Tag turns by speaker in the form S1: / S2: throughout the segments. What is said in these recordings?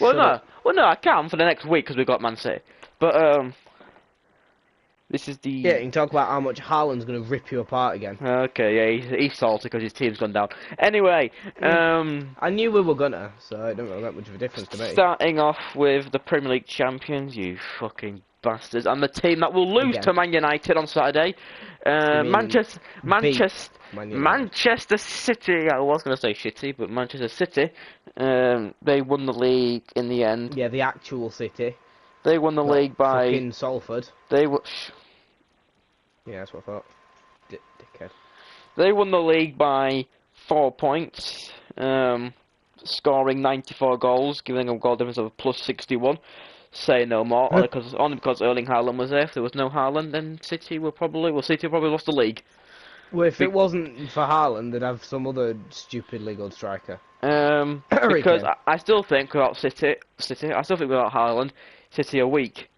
S1: Well, no, I can for the next week because we got Man City. But this is the.
S2: Yeah, you can talk about how much Haaland's going to rip you apart again.
S1: Okay, yeah, he's salty because his team's gone down. Anyway,
S2: I knew we were gonna, so it don't make that much of a difference to me.
S1: Starting off with the Premier League champions, you fucking bastards, and the team that will lose to Man United on Saturday. Manchester City. I was going to say shitty, but Manchester City. They won the league in the end.
S2: Yeah, the actual City.
S1: They won the league by
S2: fucking Salford.
S1: They were.
S2: Yeah, that's what I thought. Dickhead.
S1: They won the league by 4 points, scoring 94 goals, giving them a goal difference of plus 61. Say no more, only because Erling Haaland was there. If there was no Haaland, then City will probably lost the league.
S2: Well, if it wasn't for Haaland, they'd have some other stupidly good striker.
S1: Because I still think without City, I still think without Haaland, City are weak.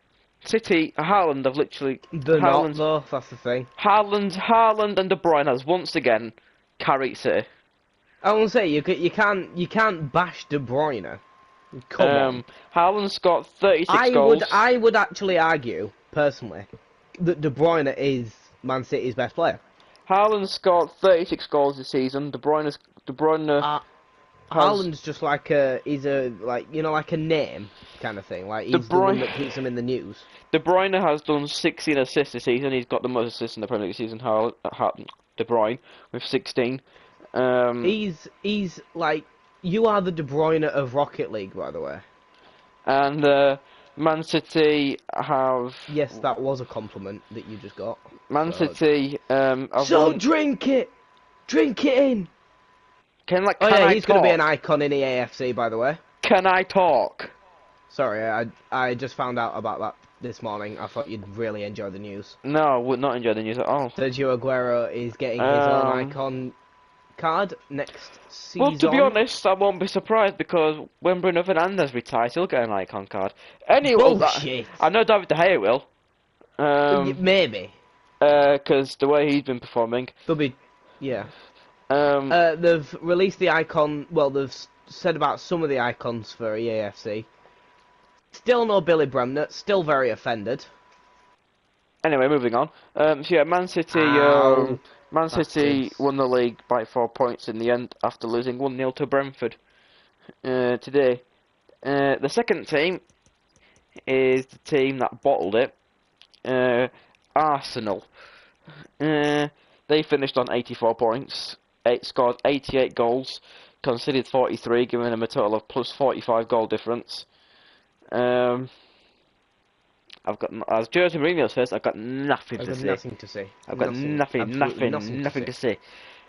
S1: City, Haaland have literally.
S2: They're not though. That's the thing.
S1: Haaland and De Bruyne has once again carried City.
S2: I want to say you can't bash De Bruyne. Come on.
S1: Haaland's got 36 goals.
S2: I would actually argue personally that De Bruyne is Man City's best player.
S1: Haaland's scored 36 goals this season. De Bruyne's
S2: Haaland's just like a name kind of thing. Like he's the one that keeps him in the news.
S1: De Bruyne has done 16 assists this season. He's got the most assists in the Premier League season. De Bruyne with 16.
S2: He's like, you are the De Bruyne of Rocket League, by the way.
S1: And Man City have.
S2: Yes, that was a compliment that you just got.
S1: City.
S2: Drink it in. He's going to be an icon in the AFC, by the way.
S1: Can I talk?
S2: Sorry, I just found out about that this morning. I thought you'd really enjoy the news.
S1: No, I would not enjoy the news at all.
S2: Sergio Aguero is getting his own icon card next season.
S1: Well, to be honest, I won't be surprised because when Bruno Fernandes retires, he'll get an icon card. Anyway,
S2: bullshit.
S1: I know David De Gea will.
S2: Maybe.
S1: Because the way he's been performing.
S2: Yeah. They've released the icon. Well, they've said about some of the icons for EAFC. Still no Billy Bremner. Still very offended.
S1: Anyway, moving on. So yeah, Man City won the league by 4 points in the end after losing 1-0 to Brentford today. The second team is the team that bottled it. Arsenal. They finished on 84 points. Scored 88 goals, conceded 43, giving them a total of plus 45 goal difference. I've got, as Jose Mourinho says, I've got nothing to say. I've got nothing to say.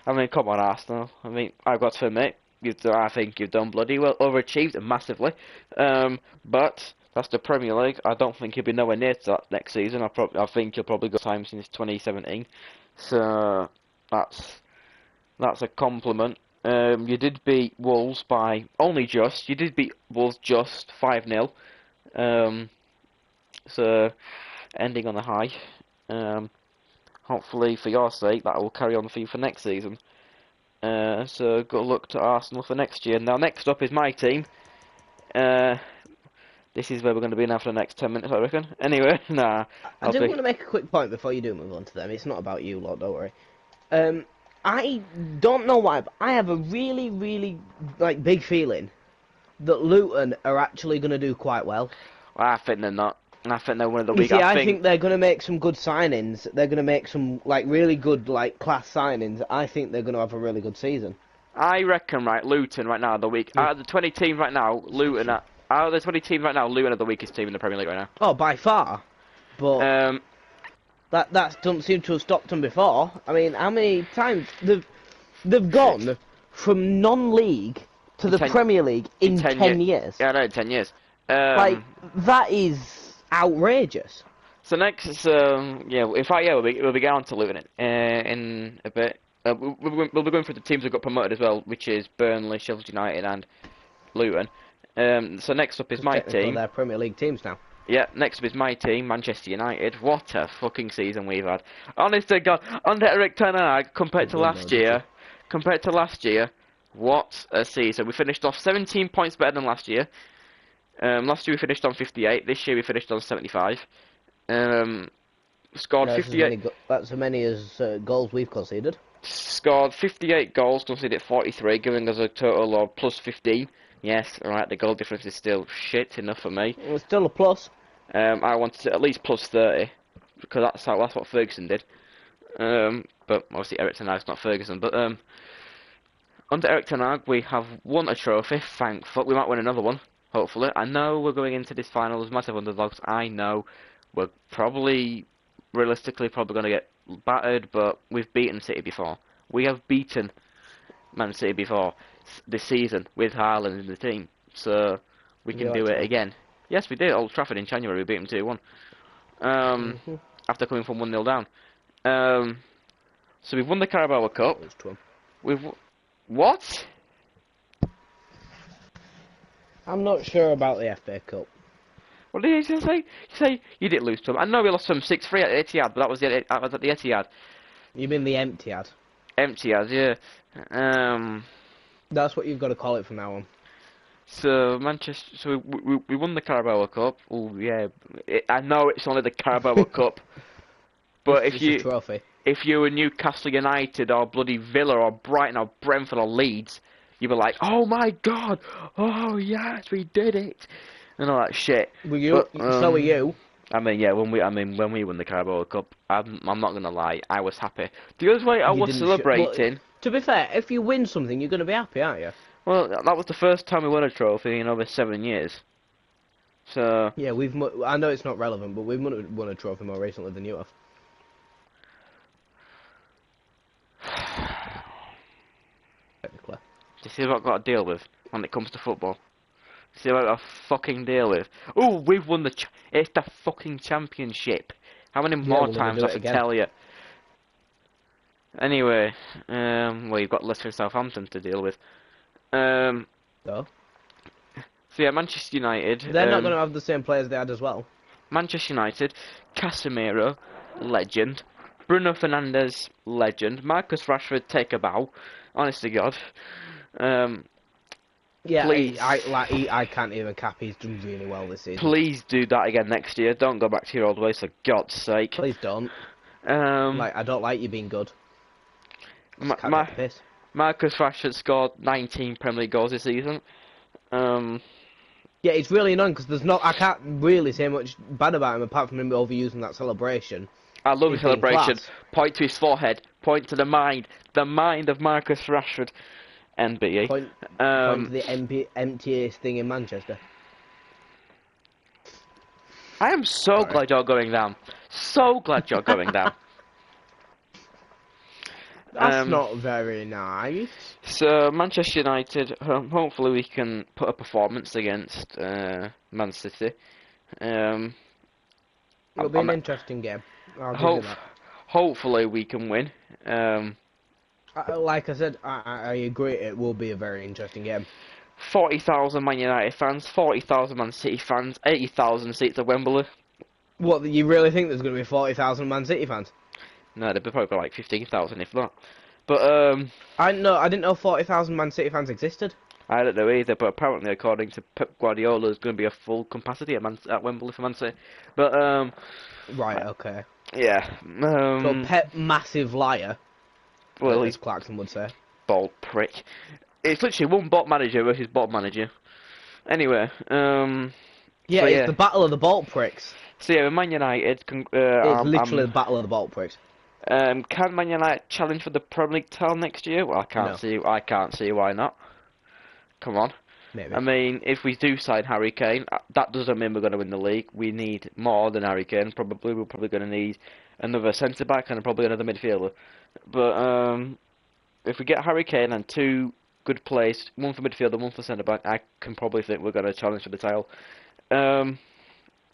S1: I mean, come on, Arsenal. I mean, I've got to admit, I think you've done bloody well, overachieved massively. But that's the Premier League. I don't think you'll be nowhere near to that next season. I think you'll probably go time since 2017. So that's a compliment. You did beat Wolves by You did beat Wolves just 5-0. So ending on a high. Hopefully, for your sake, that will carry on for you for next season. So good luck to Arsenal for next year. Now, next up is my team. This is where we're going to be now for the next 10 minutes, I reckon. Anyway, nah.
S2: I do want to make a quick point before you do move on to them. It's not about you, lot, don't worry. I don't know why, but I have a really, really big feeling that Luton are actually going to do quite well.
S1: Well, I think they're not. I think they're one of the weak.
S2: I think they're going to make some good signings. They're going to make some really good class signings. I think they're going to have a really good season.
S1: I reckon, Luton right now are the weak. Out of the 20 teams right now, Luton are the weakest team in the Premier League right now.
S2: Oh, by far. But that doesn't seem to have stopped them before. I mean, how many times they've gone from non-league to the Premier League in 10 years?
S1: Yeah, I know, in 10 years.
S2: That is outrageous.
S1: So next, we'll be going on to Luton in a bit. We'll be going through the teams that got promoted as well, which is Burnley, Sheffield United, and Luton. So next up is my team.
S2: They're Premier League teams now.
S1: Yeah, next up is my team, Manchester United. What a fucking season we've had. Honest to God, under Eric Ten Hag, compared to last year, what a season. We finished off 17 points better than last year. Last year we finished on 58. This year we finished on 75. Um, scored
S2: That's as
S1: 58.
S2: many that's as many as goals we've conceded.
S1: Scored 58 goals, conceded 43, giving us a total of plus 15. Yes, alright, the goal difference is still shit enough for me.
S2: It's still a plus.
S1: I wanted at least plus 30, because that's what Ferguson did. But obviously Eric Ten Hag's not Ferguson. But under Eric Ten Hag, we have won a trophy, thankfully. We might win another one, hopefully. I know we're going into this final as massive underdogs. I know we're realistically, probably going to get battered, but we've beaten City before. We have beaten Man City before this season with Haaland in the team, so we can do it again. Yes, we did. Old Trafford in January, we beat them 2-1. After coming from 1-0 down. So we've won the Carabao Cup. We've what?
S2: I'm not sure about the FA Cup.
S1: What did you say? You say you didn't lose to them. I know we lost to them 6-3 at the Etihad, but that was at the Etihad.
S2: You mean the Etihad?
S1: Etihad, yeah.
S2: That's what you've got to call it from now on.
S1: So Manchester, so we won the Carabao Cup. Oh yeah, I know it's only the Carabao Cup, but
S2: It's a trophy.
S1: If you were Newcastle United or bloody Villa or Brighton or Brentford or Leeds, you'd be like, oh my god, oh yes, we did it, and all that shit.
S2: Were you? But, so were you.
S1: I mean, yeah, when we won the Carabao Cup, I'm not gonna lie, I was happy. The other way I was celebrating.
S2: Well, to be fair, if you win something, you're gonna be happy, aren't you?
S1: Well, that was the first time we won a trophy in over 7 years. So
S2: yeah, I know it's not relevant, but we've won a trophy more recently than you have. Technically.
S1: You see what I've got to deal with when it comes to football? See what I've got to fucking deal with? Oh, we've won it's the fucking championship. How many more times I have to tell you? Anyway, well, you've got Leicester and Southampton to deal with. So yeah, Manchester United.
S2: They're not going to have the same players they had as well.
S1: Manchester United, Casemiro, legend. Bruno Fernandes, legend. Marcus Rashford, take a bow. Honest to God.
S2: Yeah,
S1: please.
S2: I can't even cap. He's done really well this season.
S1: Please do that again next year. Don't go back to your old ways, for God's sake.
S2: Please don't. I don't like you being good.
S1: Marcus Rashford scored 19 Premier League goals this season.
S2: Yeah, it's really annoying because I can't really say much bad about him apart from him overusing that celebration.
S1: I love his celebration. Point to his forehead. Point to the mind of Marcus Rashford. NBE.
S2: Point to the emptiest thing in Manchester.
S1: I am so glad you're going down. So glad you're going down.
S2: That's not very nice.
S1: So Manchester United, hopefully we can put a performance against Man City.
S2: It'll be an interesting game.
S1: Hopefully we can win.
S2: Like I said, I agree. It will be a very interesting game.
S1: 40,000 Man United fans, 40,000 Man City fans, 80,000 seats at Wembley.
S2: What? You really think there's going to be 40,000 Man City fans?
S1: No, there'd be probably like 15,000 if not. But
S2: I didn't know 40,000 Man City fans existed.
S1: I don't know either, but apparently, according to Pep Guardiola, there's going to be a full capacity at Wembley for Man City. But
S2: right, okay.
S1: Yeah.
S2: So Pep, massive liar.
S1: Well,
S2: as Clarkson would say.
S1: Bald prick. It's literally one bot manager versus bot manager. Anyway,
S2: yeah,
S1: so,
S2: it's the battle of the bald pricks.
S1: So yeah, Man United.
S2: It's literally the battle of the bald pricks.
S1: Can Man United challenge for the Premier League title next year? Well, I can't see why not. Come on.
S2: Maybe.
S1: I mean, if we do sign Harry Kane, that doesn't mean we're going to win the league. We need more than Harry Kane. We're probably going to need another centre back and probably another midfielder. But if we get Harry Kane and 2 good players, one for midfielder, one for centre back, I can probably think we're going to challenge for the title.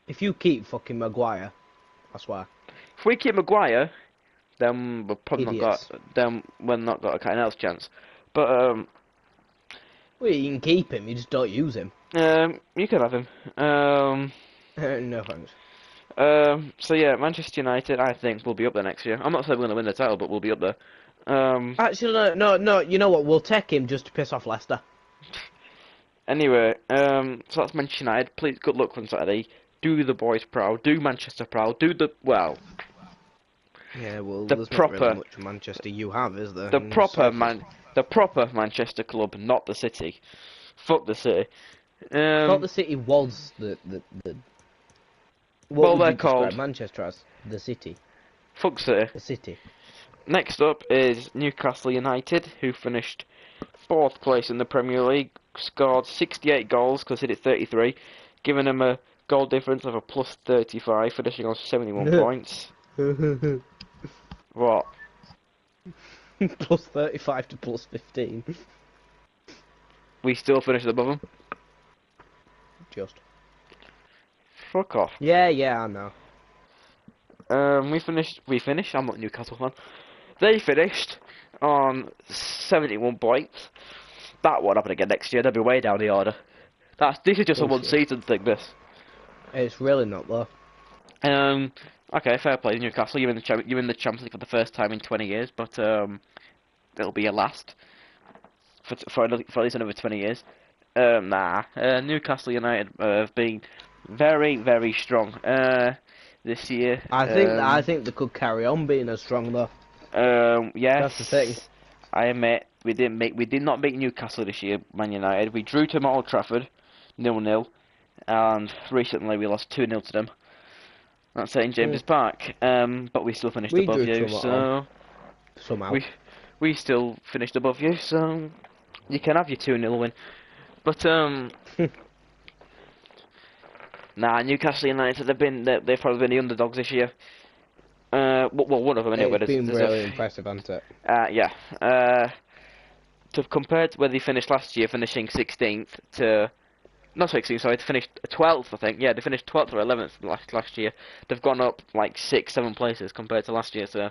S2: If you keep fucking Maguire, I swear.
S1: If we keep Maguire, then we're probably not got a kind else chance. But
S2: well, you can keep him, you just don't use him.
S1: You can have him.
S2: No thanks.
S1: So yeah, Manchester United, I think, will be up there next year. I'm not saying we're going to win the title, but we'll be up there.
S2: Actually, no. You know what? We'll take him just to piss off Leicester.
S1: Anyway, so that's Manchester United. Please, good luck on Saturday. Do the boys proud. Do Manchester proud. Do the well,
S2: Yeah, well,
S1: the
S2: there's not really
S1: proper,
S2: much Manchester you have, is there?
S1: the
S2: In
S1: proper
S2: South
S1: man, the proper Manchester club, not the City. Fuck the City.
S2: I thought the city was the. What
S1: Well,
S2: would
S1: they're
S2: you describe
S1: called
S2: Manchester as? The city.
S1: fuck City.
S2: The city.
S1: Next up is Newcastle United, who finished fourth place in the Premier League, scored 68 goals, conceded 33, giving them a goal difference of a plus 35, finishing on 71 points. What?
S2: Plus 35 to plus 15.
S1: We still finished above them?
S2: Just.
S1: Fuck off.
S2: Yeah, I know.
S1: We finished, I'm not a Newcastle fan. They finished on 71 points. That won't happen again next year, they'll be way down the order. This is just a one
S2: Bullshit.
S1: season thing, this.
S2: It's really not though.
S1: Um, okay, fair play, Newcastle. You're in the Champions League for the first time in 20 years, but it'll be your last for at least another 20 years. Newcastle United have been very, very strong this year.
S2: I think they could carry on being as strong though.
S1: Yes,
S2: That's the thing.
S1: I admit we did not beat Newcastle this year, Man United. We drew to them at Old Trafford, 0-0, and recently we lost 2-0 to them. That's St James's Park. But we still finished
S2: We
S1: above
S2: drew
S1: you,
S2: to 'em at
S1: so
S2: Somehow.
S1: we still finished above you, so you can have your 2-0 win. But nah, Newcastle United they've probably been the underdogs this year. Well, one of them anyway.
S2: It's been really
S1: a,
S2: impressive, hasn't it?
S1: yeah. To compare to where they finished last year, finishing 16th to not 16th, sorry, they finished 12th, I think. Yeah, they finished 12th or 11th last year. They've gone up like 6-7 places compared to last year. So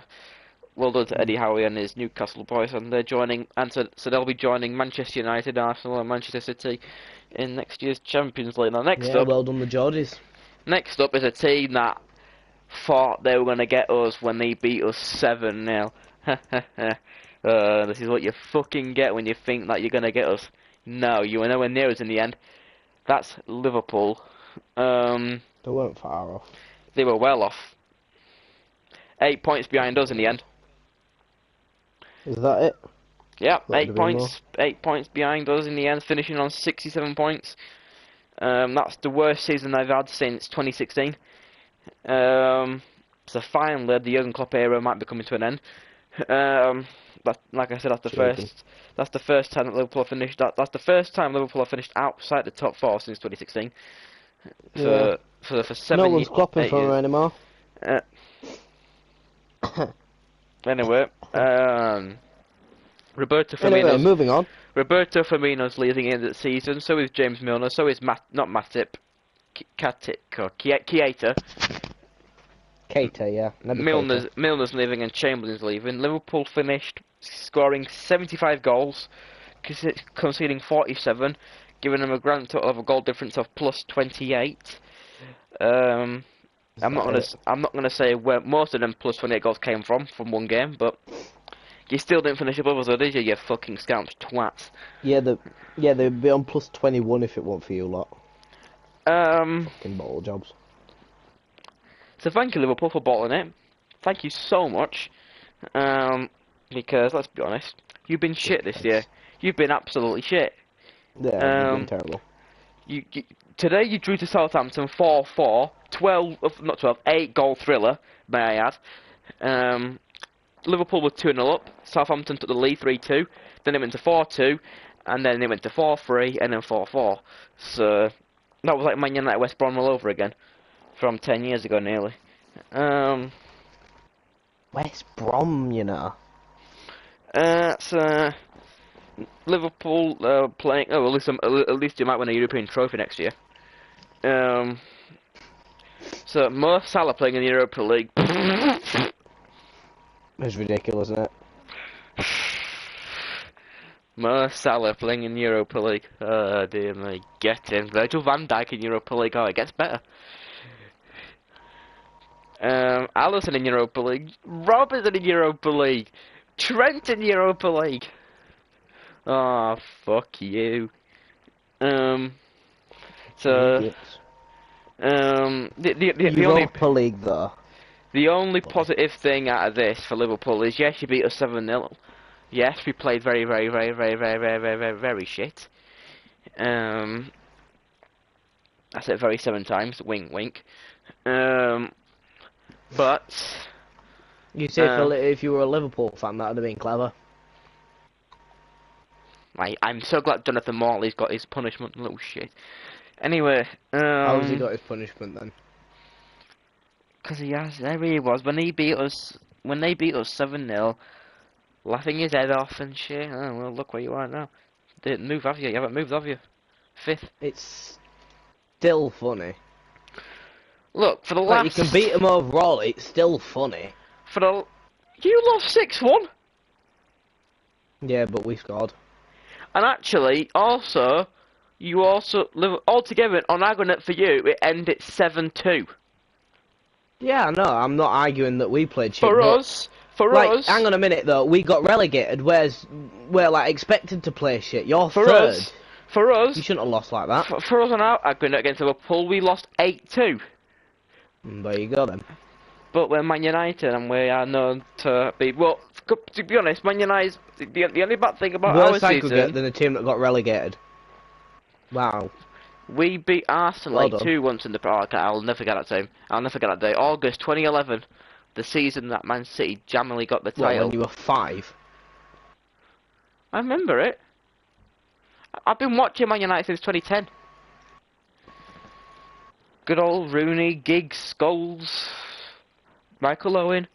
S1: well done to Eddie Howe and his Newcastle boys, and they're joining, and so they'll be joining Manchester United, Arsenal, and Manchester City in next year's Champions League. Now,
S2: Well done the Geordies.
S1: next up is a team that thought they were going to get us when they beat us 7-0. This is what you fucking get when you think that you're going to get us. No, you were nowhere near us in the end. That's Liverpool.
S2: They weren't far off.
S1: They were well off. 8 points behind us in the end.
S2: Is that it?
S1: Yeah,
S2: Thought it'd
S1: 8
S2: be more.
S1: points. 8 points behind us in the end, finishing on 67 points. That's the worst season they've had since 2016. So finally, the Jurgen Klopp era might be coming to an end. Like I said, that's the first time that Liverpool have finished. That's the first time Liverpool have finished outside the top 4 since 2016. For 7
S2: No one's clopping
S1: 8
S2: for her
S1: years.
S2: anymore.
S1: Anyway, Roberto
S2: Anyway,
S1: Firmino's
S2: moving on.
S1: Roberto Firmino's leaving in the season. So is James Milner. So is not Matip, Keita.
S2: Keita, yeah. Maybe Keita.
S1: Milner's leaving and Chamberlain's leaving. Liverpool finished scoring 75 goals, conceding 47, giving them a grand total of a goal difference of plus 28. I'm not gonna say where most of them plus 28 goals came from one game, but you still didn't finish above us, though, did you? You fucking scamps twats.
S2: Yeah, they'd be on plus 21 if it weren't for you lot. Fucking bottle jobs.
S1: So thank you, Liverpool, for bottling it. Thank you so much. Because let's be honest, you've been shit this year. You've been absolutely shit.
S2: Yeah, they've been terrible.
S1: Today you drew to Southampton 4-4, 8 goal thriller, may I add. Liverpool were 2-0 up, Southampton took the lead 3-2, then it went to 4-2, and then it went to 4-3, and then 4-4. So, that was like Man United West Brom all over again, from 10 years ago nearly.
S2: West Brom, you know.
S1: So, Liverpool playing, oh, at least you might win a European trophy next year. So, Mo Salah playing in the Europa League.
S2: It's ridiculous, isn't it?
S1: Mo Salah playing in Europa League. Oh dear me, get in. Virgil van Dijk in Europa League. Oh, it gets better. Alisson in Europa League. Robertson in Europa League. Trent in Europa League. Oh, fuck you. Um, so
S2: Idiots.
S1: the only
S2: Europa League, though. Funny.
S1: positive thing out of this for Liverpool is yes, you beat us 7-0. Yes, we played very, very, very, very, very, very, very, very, very shit. Um, I said very 7 times. Wink, wink. Um, but
S2: You say
S1: uh,
S2: if you were a Liverpool fan, that'd have been clever.
S1: I'm so glad Jonathan Morley's got his punishment. Little shit. Anyway,
S2: How's he got his punishment then?
S1: because he has. There he was when he beat us. When they beat us 7-0, laughing his head off and shit. Oh well, look where you are now. Didn't move, have you? You haven't moved, have you? Fifth.
S2: It's still funny.
S1: Look for the
S2: Like, you
S1: last.
S2: can beat them overall, it's still funny.
S1: For the. You lost 6-1.
S2: Yeah, but we scored.
S1: And actually, also, you also altogether on aggregate for you, it ended 7-2.
S2: Yeah, no, I'm not arguing that we played shit,
S1: For
S2: but
S1: us, for
S2: like,
S1: us,
S2: hang on a minute though, we got relegated, whereas we're like expected to play shit. You're
S1: for
S2: third.
S1: us, for us,
S2: You shouldn't have lost like that.
S1: for us on our aggregate against Liverpool, we lost 8-2.
S2: There you go then.
S1: But we're Man United, and we are known to be. Well, to be honest, Man United. The only bad thing about our
S2: Worse aggregate
S1: season,
S2: than the team that got relegated. Wow.
S1: we beat Arsenal
S2: Well
S1: 8-2 once in the. Oh, okay, I'll never forget that time. I'll never forget that day. August 2011, the season that Man City jammily got the
S2: What,
S1: title.
S2: when you were 5?
S1: I remember it. I've been watching Man United since 2010. Good old Rooney, Giggs, Scholes, Michael Owen.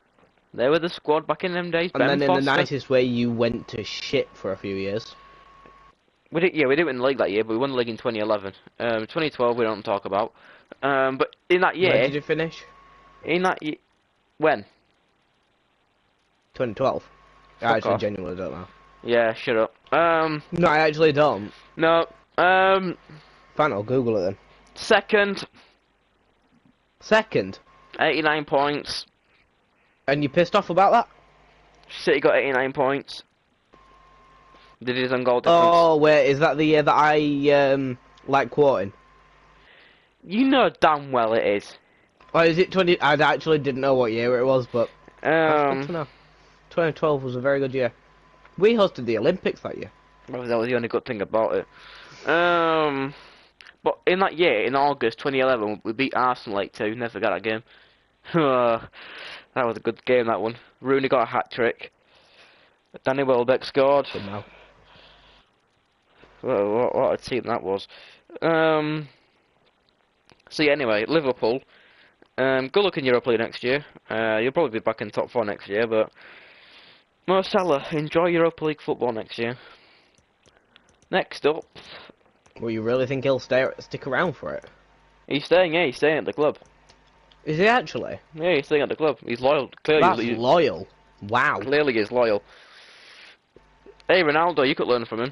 S1: They were the squad back in them days.
S2: And
S1: Ben
S2: then in
S1: Foster.
S2: the nicest way, you went to shit for a few years.
S1: We didn't win the league that year, but we won the league in 2011. 2012 we don't talk about. But in that year,
S2: Where did you finish?
S1: When?
S2: 2012. I
S1: Fuck
S2: actually
S1: off.
S2: genuinely don't know.
S1: Yeah, shut up.
S2: No, I actually don't.
S1: No.
S2: Fine, I'll Google it then.
S1: Second,
S2: Second.
S1: 89 points.
S2: And you pissed off about that?
S1: City got 89 points. Did his own goal difference.
S2: Oh, wait, is that the year that I like quoting?
S1: You know damn well it is.
S2: Or is it 20? I actually didn't know what year it was, but that's good to know. 2012 was a very good year. We hosted the Olympics that year.
S1: Well, that was the only good thing about it. But in that year, in August 2011, we beat Arsenal 8-2. Never forgot that game. That was a good game, that one. Rooney got a hat-trick. Danny Welbeck scored.
S2: Good now.
S1: Well, what a team that was. So yeah, anyway, Liverpool. Good luck in Europa League next year. You'll probably be back in top 4 next year, but Mo Salah, enjoy Europa League football next year. Next up,
S2: Well, you really think he'll stick around for it?
S1: he's staying. Yeah, he's staying at the club.
S2: Is he actually?
S1: Yeah, he's staying at the club. He's loyal. Clearly,
S2: That's
S1: he's
S2: loyal. Wow.
S1: clearly he's loyal. Hey, Ronaldo, you could learn from him.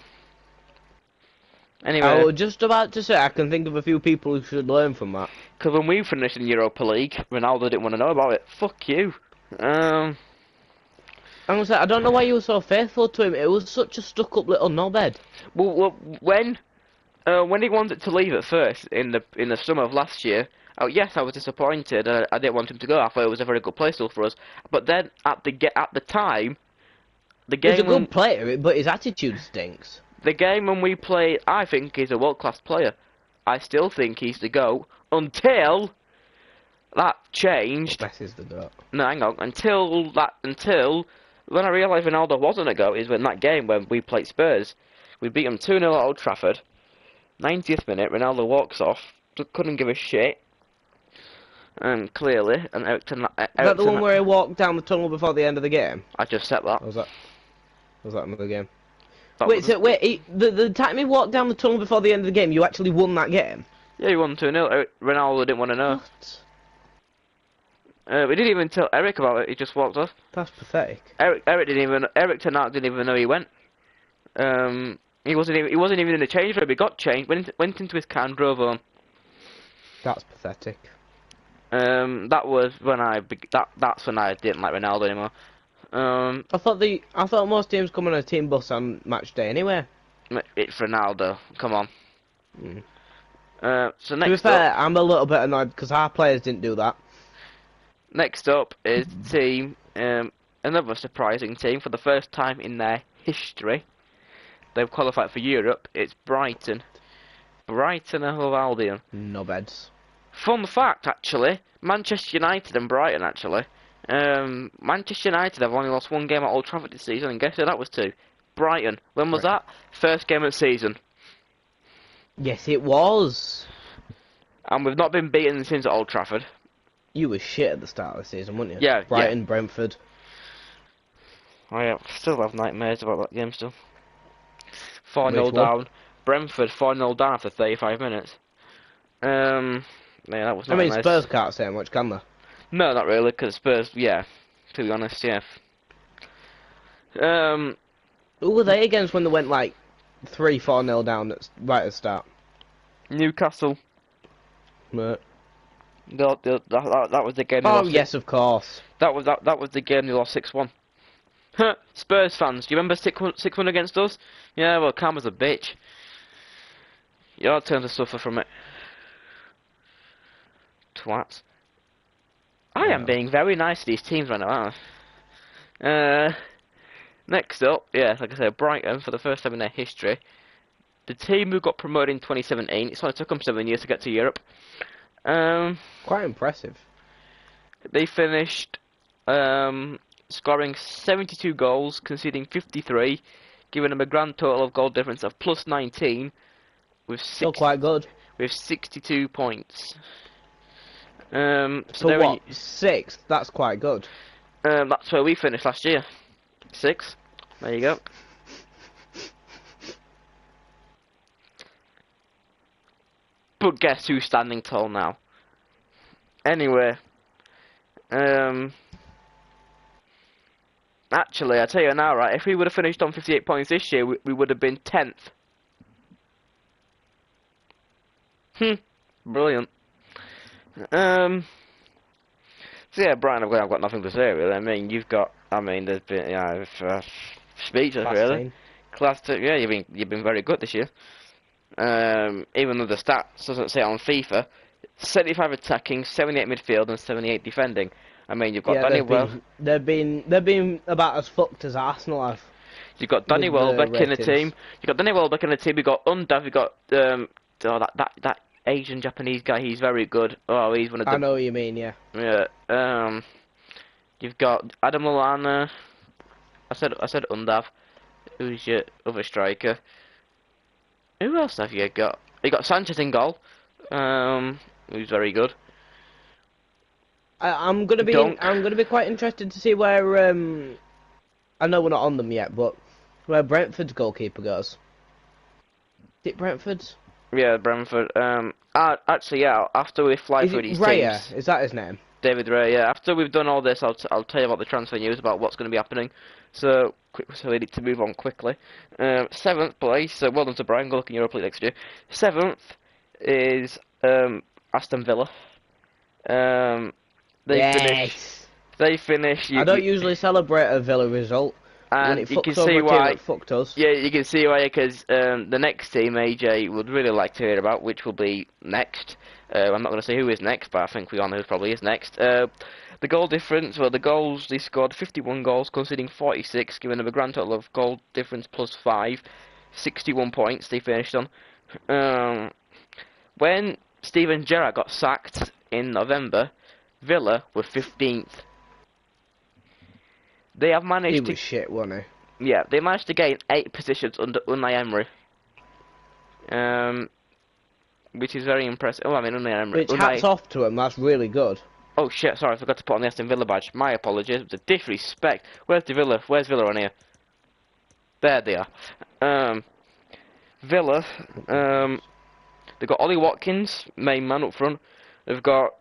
S1: Anyway,
S2: I was just about to say I can think of a few people who should learn from that.
S1: because when we finished in Europa League, Ronaldo didn't want to know about it. Fuck you.
S2: I was like, I don't know why you were so faithful to him. It was such a stuck-up little knobhead.
S1: Well, when he wanted to leave at first in the summer of last year, oh yes, I was disappointed. I didn't want him to go. I thought it was a very good play still for us. But then at the time, the
S2: He's a
S1: game
S2: good player, but his attitude stinks.
S1: the game when we played, I think he's a world class player. I still think he's the GOAT until that changed.
S2: Messi's the goat.
S1: No, hang on. Until when I realised Ronaldo wasn't a GOAT is when that game when we played Spurs. We beat them 2-0 at Old Trafford. 90th minute, Ronaldo walks off. Couldn't give a shit. Clearly, and
S2: Is that the one where he walked down the tunnel before the end of the game?
S1: I just said that.
S2: Or was that another game?
S1: That
S2: Wait,
S1: was-
S2: so wait, the time he walked down the tunnel before the end of the game, you actually won that game?
S1: Yeah, he won 2-0. Ronaldo didn't want to know.
S2: What?
S1: We didn't even tell Eric about it. He just walked off.
S2: That's pathetic.
S1: Eric Ten Hag didn't even know he went. He wasn't even in the change room. He got changed, went into his car and drove on.
S2: That's pathetic.
S1: That was when that's when I didn't like Ronaldo anymore.
S2: I thought most teams come on a team bus on match day anyway.
S1: It's Ronaldo. Come on.
S2: Mm.
S1: So
S2: To be
S1: next up,
S2: fair, I'm a little bit annoyed because our players didn't do that.
S1: next up is the team, another surprising team for the first time in their history. They've qualified for Europe. It's Brighton. Brighton and Hove Albion.
S2: No beds.
S1: Fun fact, actually, Manchester United and Brighton, actually. Manchester United have only lost one game at Old Trafford this season, and guess who that was to? Brighton. When was
S2: Right.
S1: that? First game of the season.
S2: Yes, it was.
S1: And we've not been beaten since at Old Trafford.
S2: You were shit at the start of the season, weren't you?
S1: Yeah, yeah.
S2: Brighton, Brentford.
S1: Still have nightmares about that game still. 4-0
S2: Which one?
S1: down. Brentford 4-0 down after 35 minutes. Yeah, that was
S2: I mean,
S1: nightmares.
S2: Spurs can't say much, can they?
S1: No, not really, because Spurs, yeah, to be honest, yeah. Um,
S2: Who were they against when they went like 3-4-0 down right at the start?
S1: Newcastle.
S2: Right.
S1: That was the game they
S2: Oh
S1: lost.
S2: yes, of course.
S1: That was the game they lost 6-1. Spurs fans, do you remember 6-1 against us? Yeah, well, karma's a bitch. Your turn to suffer from it. Twats. I am being very nice to these teams right now, aren't I? Next up, yeah, like I said, Brighton, for the first time in their history. The team who got promoted in 2017, it's only took them 7 years to get to Europe.
S2: Quite impressive.
S1: They finished scoring 72 goals, conceding 53, giving them a grand total of goal difference of plus 19, with
S2: Still quite good.
S1: 62 points.
S2: For
S1: they're
S2: what? Sixth? That's quite good.
S1: that's where we finished last year. 6. There you go. But guess who's standing tall now? Anyway, actually, I tell you now, right? If we would have finished on 58 points this year, we would have been 10th. Brilliant. So yeah, Brian, I've got nothing to say really. I mean, there's been, speechless
S2: Class
S1: really.
S2: team.
S1: Class 2, yeah, you've been very good this year. Even though the stats doesn't say on FIFA, 75 attacking, 78 midfield, and 78 defending. I mean, you've got Danny
S2: they've been about as fucked as Arsenal have.
S1: You've got Danny
S2: With the
S1: Welbeck in the
S2: ratings.
S1: team. You've got Danny Welbeck in the team. You've got Undav. You've got that Asian Japanese guy. He's very good. Oh, he's one of the.
S2: I know what you mean, yeah.
S1: Yeah. You've got Adam Lallana. I said Undav. Who's your other striker? Who else have you got? You got Sanchez in goal. Who's very good.
S2: I'm gonna be quite interested to see where I know we're not on them yet, but where Brentford's goalkeeper goes. Is it Brentford's?
S1: Yeah, Brentford. Actually, yeah. After we fly
S2: Is
S1: through
S2: it
S1: these
S2: Raya?
S1: teams,
S2: Is that his name?
S1: David Ray. Yeah. After we've done all this, I'll tell you about the transfer news, about what's going to be happening. So we need to move on quickly. 7th place. So well done to Brian. Good luck in Europa League next year. 7th is Aston Villa. They finish.
S2: I don't usually celebrate a Villa result. When
S1: And
S2: it
S1: you can
S2: fucks over
S1: see
S2: a team
S1: why.
S2: that fucked us.
S1: Yeah, you can see why, because the next team AJ would really like to hear about, which will be next. I'm not going to say who is next, but I think we all know who probably is next. The goal difference, well, the goals, they scored 51 goals, conceding 46, giving them a grand total of goal difference plus 5, 61 points they finished on. When Steven Gerrard got sacked in November, Villa were 15th. They have managed
S2: He
S1: to...
S2: was shit, wasn't
S1: Yeah, they managed to gain 8 positions under Unai Emery. Which is very impressive. Oh, I mean, Unai
S2: he?
S1: Emery.
S2: Which hats off to him, that's really good.
S1: Oh shit, sorry, I forgot to put on the Aston Villa badge. My apologies. The disrespect. Where's the Villa? Where's Villa on here? There they are. Villa, they've got Ollie Watkins, main man up front. They've got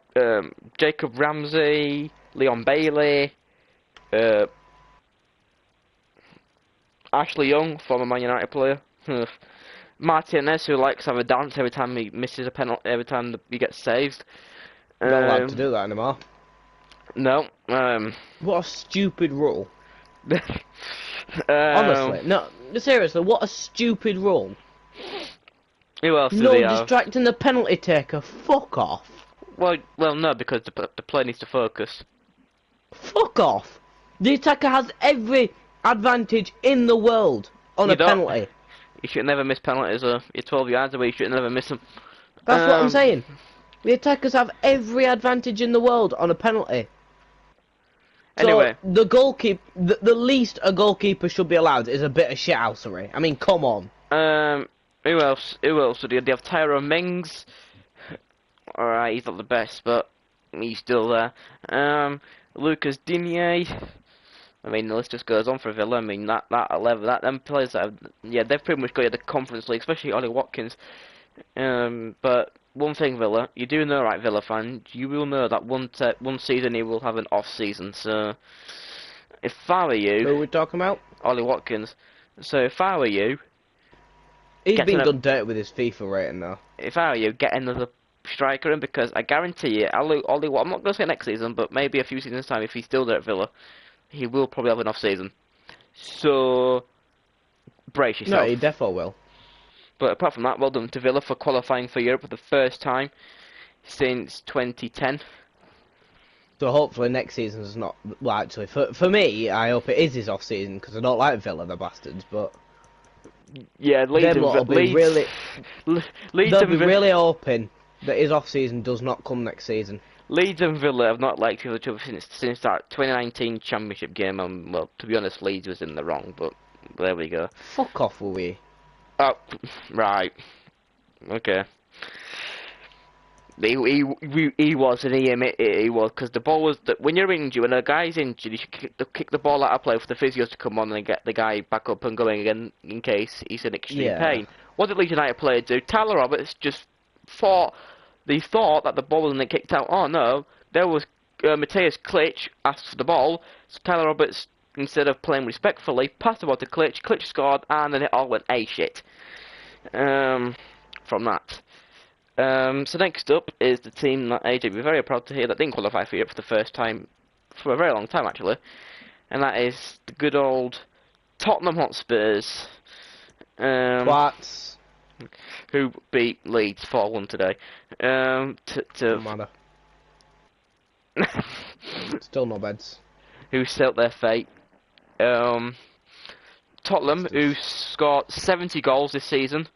S1: Jacob Ramsey, Leon Bailey, Ashley Young, former Man United player. Martinez, who likes to have a dance every time he misses a penalty, every time he gets saved.
S2: Not allowed to do that anymore.
S1: No.
S2: What a stupid rule. Honestly, no, seriously, what a stupid rule.
S1: Who else do they
S2: No,
S1: have?
S2: distracting the penalty taker. Fuck off.
S1: Well, no, because the player needs to focus.
S2: Fuck off. The attacker has every advantage in the world on
S1: You
S2: a
S1: don't.
S2: penalty.
S1: You should never miss penalties. You're 12 yards away. You should never miss them.
S2: That's what I'm saying. The attackers have every advantage in the world on a penalty. So
S1: Anyway,
S2: the goalkeeper, the least a goalkeeper should be allowed is a bit of shithousery. I mean, come on.
S1: who else? Who else? Do they have Tyrone Mings? Alright, he's not the best, but he's still there. Lucas Digne. I mean, the list just goes on for Villa. I mean, that 11, them players that have, yeah, they've pretty much got you the Conference League, especially Ollie Watkins. But one thing, Villa, you do know, right, Villa fan, you will know that one season he will have an off season. So, if I were you,
S2: Who are we talking about?
S1: Ollie Watkins. So if I were you,
S2: He's
S1: get
S2: been
S1: an-
S2: done dirty with his FIFA rating though.
S1: if I were you, get another striker in, because I guarantee you, Ollie, I'm not going to say next season, but maybe a few seasons time, if he's still there at Villa, he will probably have an off season. So brace
S2: No,
S1: yourself.
S2: he defo will.
S1: But apart from that, well done to Villa for qualifying for Europe for the first time since 2010.
S2: So hopefully next season's not. Well, actually, for me, I hope it is his off season because I don't like Villa, the bastards. But
S1: Yeah, Leeds
S2: them
S1: and
S2: lot will be
S1: Leeds,
S2: really.
S1: Leeds
S2: They'll
S1: and
S2: be
S1: Villa.
S2: really hoping that his off season does not come next season.
S1: Leeds and Villa have not liked each other since that 2019 Championship game. Well, to be honest, Leeds was in the wrong, but there we go.
S2: Fuck off, will we?
S1: Oh, right. Okay. He was, and he admitted he was, because the ball was, when you're injured, when a guy's injured, you should kick the ball out of play for the physios to come on and get the guy back up and going again in case he's in extreme pain. What did Leeds United player do? Tyler Roberts just thought that the ball wasn't kicked out. Oh no, there was Matthias Klitsch asked for the ball, so Tyler Roberts, instead of playing respectfully, passed the ball to Klitsch, Klitsch scored, and then it all went shit. From that. So next up is the team that AJ will be very proud to hear that didn't qualify for Europe for the first time, for a very long time actually, and that is the good old Tottenham Hotspurs,
S2: Twats.
S1: who beat Leeds 4-1 today.
S2: Don't matter. Still no beds.
S1: Who sealed their fate. Tottenham, who scored 70 goals this season,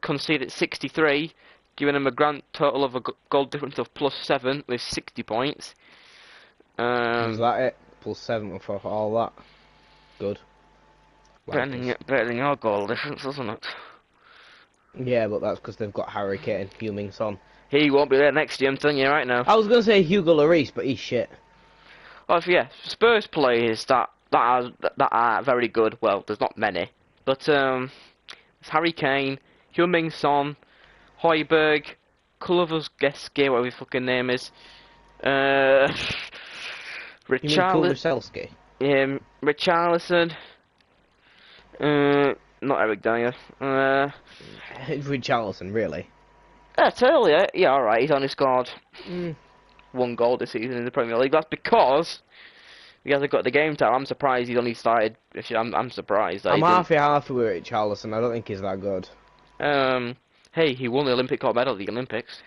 S1: conceded 63, giving them a grand total of a goal difference of +7 with 60 points.
S2: Is that it? +7 for all that. Good.
S1: Better than your goal difference, isn't it?
S2: Yeah, but that's because they've got Harry Kane, Heung-min Son.
S1: He won't be there next year, I'm telling you right now.
S2: I was gonna say Hugo Lloris, but he's shit.
S1: Oh, so yeah, Spurs players that are very good. Well, there's not many, but it's Harry Kane, Heung-min Son, Højbjerg, Culver's guest gear, whatever his fucking name is.
S2: You mean
S1: Richarlison. Richarlison. Not Eric Dyer.
S2: Richarlison, really?
S1: That's earlier. Yeah, alright, he's only scored 1 goal this season in the Premier League. That's because he hasn't got the game time. I'm surprised he's only started. Actually, I'm surprised. That
S2: I'm halfy with Richarlison. I don't think he's that good.
S1: Hey, he won the Olympic gold medal at the Olympics.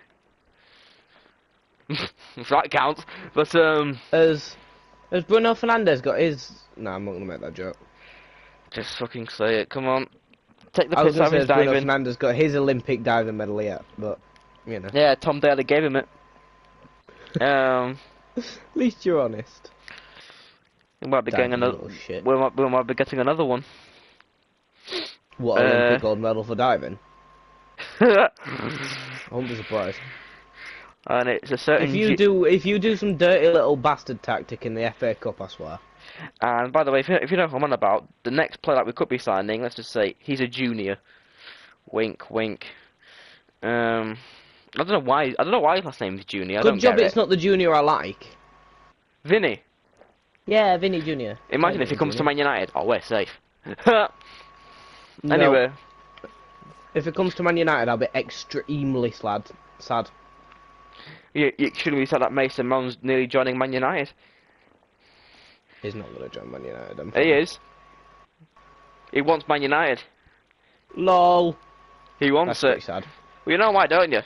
S1: If that counts. But
S2: Has Bruno Fernandes got his? No, I'm not gonna make that joke.
S1: just fucking say it. Come on, take the
S2: I was
S1: piss
S2: gonna
S1: out of
S2: say
S1: his
S2: has Bruno
S1: diving.
S2: Fernandes got his Olympic diving medal yet, but you know.
S1: Yeah, Tom Daly gave him it.
S2: At least you're honest.
S1: We might be getting
S2: Diving
S1: another.
S2: little shit.
S1: We might be getting another one.
S2: What Olympic gold medal for diving? I won't be surprised.
S1: And it's a certain.
S2: If you do some dirty little bastard tactic in the FA Cup, I swear.
S1: And by the way, if you know what I'm on about, the next player that we could be signing, let's just say he's a junior. Wink, wink. I don't know why. I don't know why his last name is Junior. I
S2: Good
S1: don't
S2: job
S1: get
S2: it's
S1: it.
S2: not the junior I like.
S1: Vinny.
S2: Yeah, Vinny Junior.
S1: Imagine if he comes to Man United. Oh, we're safe.
S2: No.
S1: Anyway,
S2: If it comes to Man United, I'll be extremely sad.
S1: you shouldn't be sad that Mason Mount's nearly joining Man United.
S2: He's not going to join Man United.
S1: He is. He wants Man United.
S2: LOL.
S1: He
S2: That's
S1: wants
S2: pretty
S1: it.
S2: sad.
S1: Well, you know why, don't you?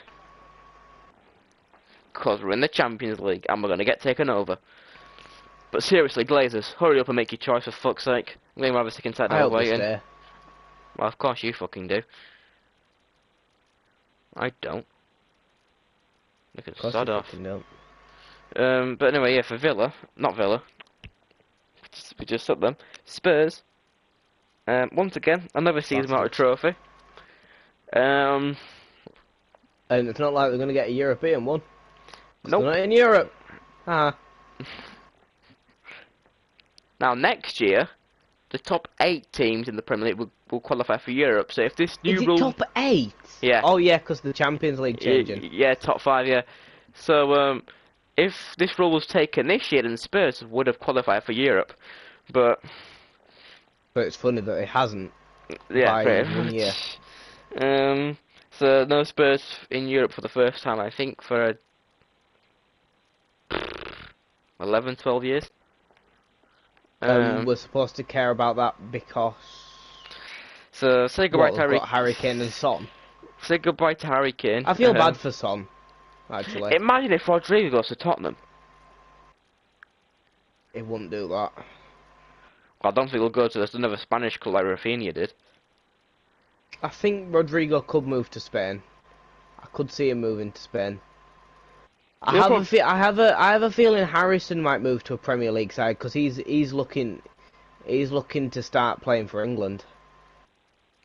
S1: Because we're in the Champions League and we're going to get taken over. But seriously, Glazers, hurry up and make your choice for fuck's sake. I'm going to have a second side
S2: I
S1: now
S2: hope they
S1: waiting.
S2: stay.
S1: Well, of course you fucking do. I don't. Look at
S2: Of course
S1: sod
S2: you
S1: off.
S2: fucking don't.
S1: But anyway, yeah, for Villa, not Villa. We just up them. Spurs. Once again, another season without a
S2: Bastards.
S1: trophy. Um,
S2: And it's not like they're going to get a European one. 'Cause
S1: nope.
S2: they're not in Europe. Ah.
S1: Now next year, the top 8 teams in the Premier League will qualify for Europe. So if this new
S2: Is it
S1: rule,
S2: top 8?
S1: yeah,
S2: Oh yeah, because the Champions League changing.
S1: yeah, top 5, yeah. So if this rule was taken this year, then Spurs would have qualified for Europe. But
S2: But it's funny that it hasn't
S1: yeah,
S2: by
S1: pretty
S2: 1 year.
S1: much. So no Spurs in Europe for the first time, I think, for 11, 12 years.
S2: And we're supposed to care about that because
S1: So say goodbye
S2: what,
S1: to
S2: we've got Harry Kane and Son.
S1: Say goodbye to Harry Kane.
S2: I feel bad for Son, actually.
S1: Imagine if Rodrigo goes to Tottenham.
S2: He wouldn't do that.
S1: Well, I don't think he'll go to another Spanish club like Rafinha did.
S2: I think Rodrigo could move to Spain. I could see him moving to Spain. I have a feeling Harrison might move to a Premier League side because he's looking to start playing for England,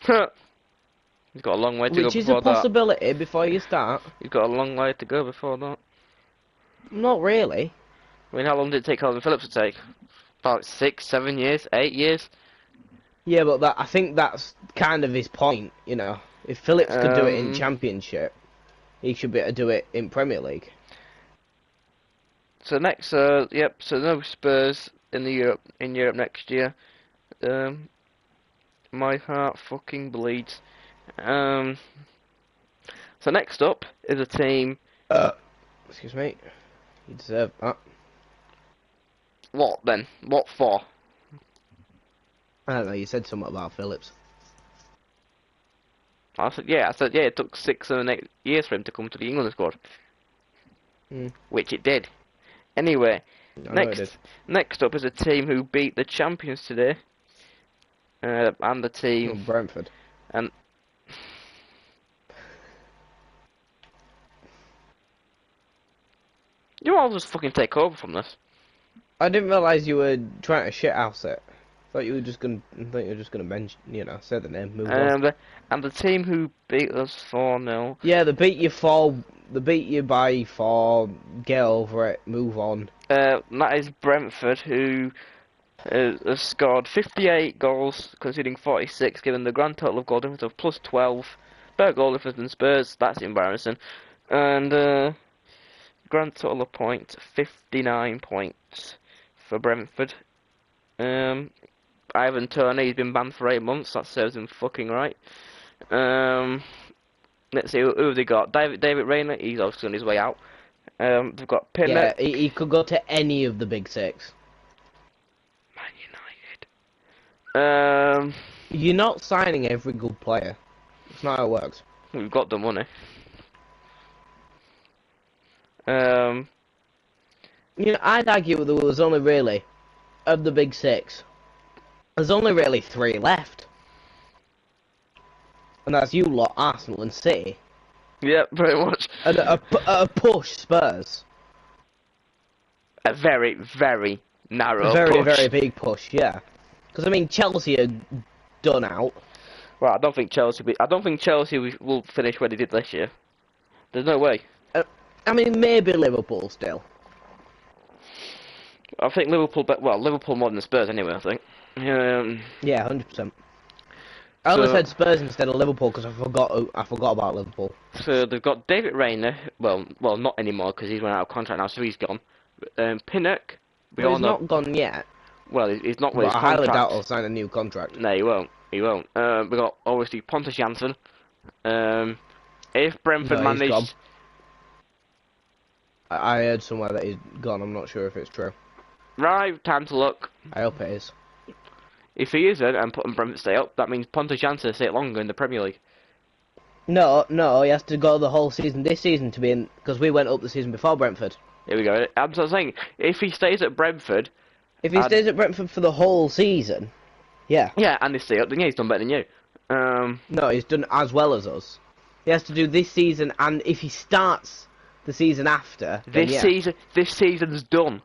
S1: He's got a long way to go
S2: which is
S1: before
S2: a possibility before you start.
S1: that. He's got a long way to go before that.
S2: Not really.
S1: I mean, how long did it take Calvin Phillips to take? About 6, 7 years, 8 years?
S2: Yeah, but I think that's kind of his point. You know, if Phillips could do it in
S1: Um,
S2: Championship, he should be able to do it in Premier League.
S1: So next, yep. So no Spurs in Europe next year. My heart fucking bleeds. So next up is a team.
S2: Excuse me. You deserve that.
S1: What then? What for?
S2: I don't know. You said something about Phillips.
S1: I said yeah. It took 6, 7, 8 years for him to come to the England squad, which it did. Anyway,
S2: I know it did.
S1: next up is a team who beat the champions today, and the team
S2: Oh, Brentford.
S1: and you all just fucking take over from this.
S2: I didn't realise you were trying to shithouse it. Thought you were just gonna mention, say the name, move on.
S1: And the team who beat us 4-0.
S2: Yeah, they beat you by 4. Get over it. Move on.
S1: That is Brentford, who has scored 58 goals, conceding 46, giving the grand total of goal difference of plus 12. Better goal difference than Spurs. That's embarrassing. And grand total of points, 59 points for Brentford. Ivan Toney, he's been banned for 8 months. That serves him fucking right. Let's see who have they got. David Rayner, he's obviously on his way out. They've got Pinnock.
S2: Yeah, he could go to any of the big 6.
S1: Man United.
S2: You're not signing every good player. It's not how it works.
S1: We've got the money.
S2: I'd argue there was only really, of the big 6, there's only really 3 left. And that's you lot, Arsenal and City.
S1: Yeah, very much.
S2: And a push, Spurs.
S1: A very, very narrow
S2: A very,
S1: push.
S2: very big push, yeah. Because, I mean, Chelsea are done out.
S1: Well, I don't think Chelsea will finish where they did this year. There's no way.
S2: I mean, maybe Liverpool still.
S1: I think Liverpool more than Spurs anyway, I think.
S2: Yeah, 100%. I only said Spurs instead of Liverpool because I forgot about Liverpool.
S1: So they've got David Rayner. Well, not anymore because he's run out of contract now, so he's gone. Pinnock.
S2: Well, he's not gone yet.
S1: Well, he's not with his
S2: I
S1: contract.
S2: highly doubt he'll sign a new contract.
S1: No, he won't. He won't. We got obviously Pontus Jansson. If Brentford
S2: No, he's gone.
S1: managed,
S2: I heard somewhere that he's gone. I'm not sure if it's true.
S1: right, time to look.
S2: I hope it is.
S1: If he isn't and Brentford stay up, that means Pontus Jansson stay longer in the Premier League.
S2: No, he has to go the whole season this season to be in, because we went up the season before Brentford.
S1: Here we go. I'm just saying, if he stays at Brentford,
S2: If he
S1: and
S2: stays at Brentford for the whole season, yeah.
S1: yeah, and they stay up, then yeah, he's done better than you.
S2: No, he's done as well as us. He has to do this season, and if he starts the season after, then yeah.
S1: This season's done.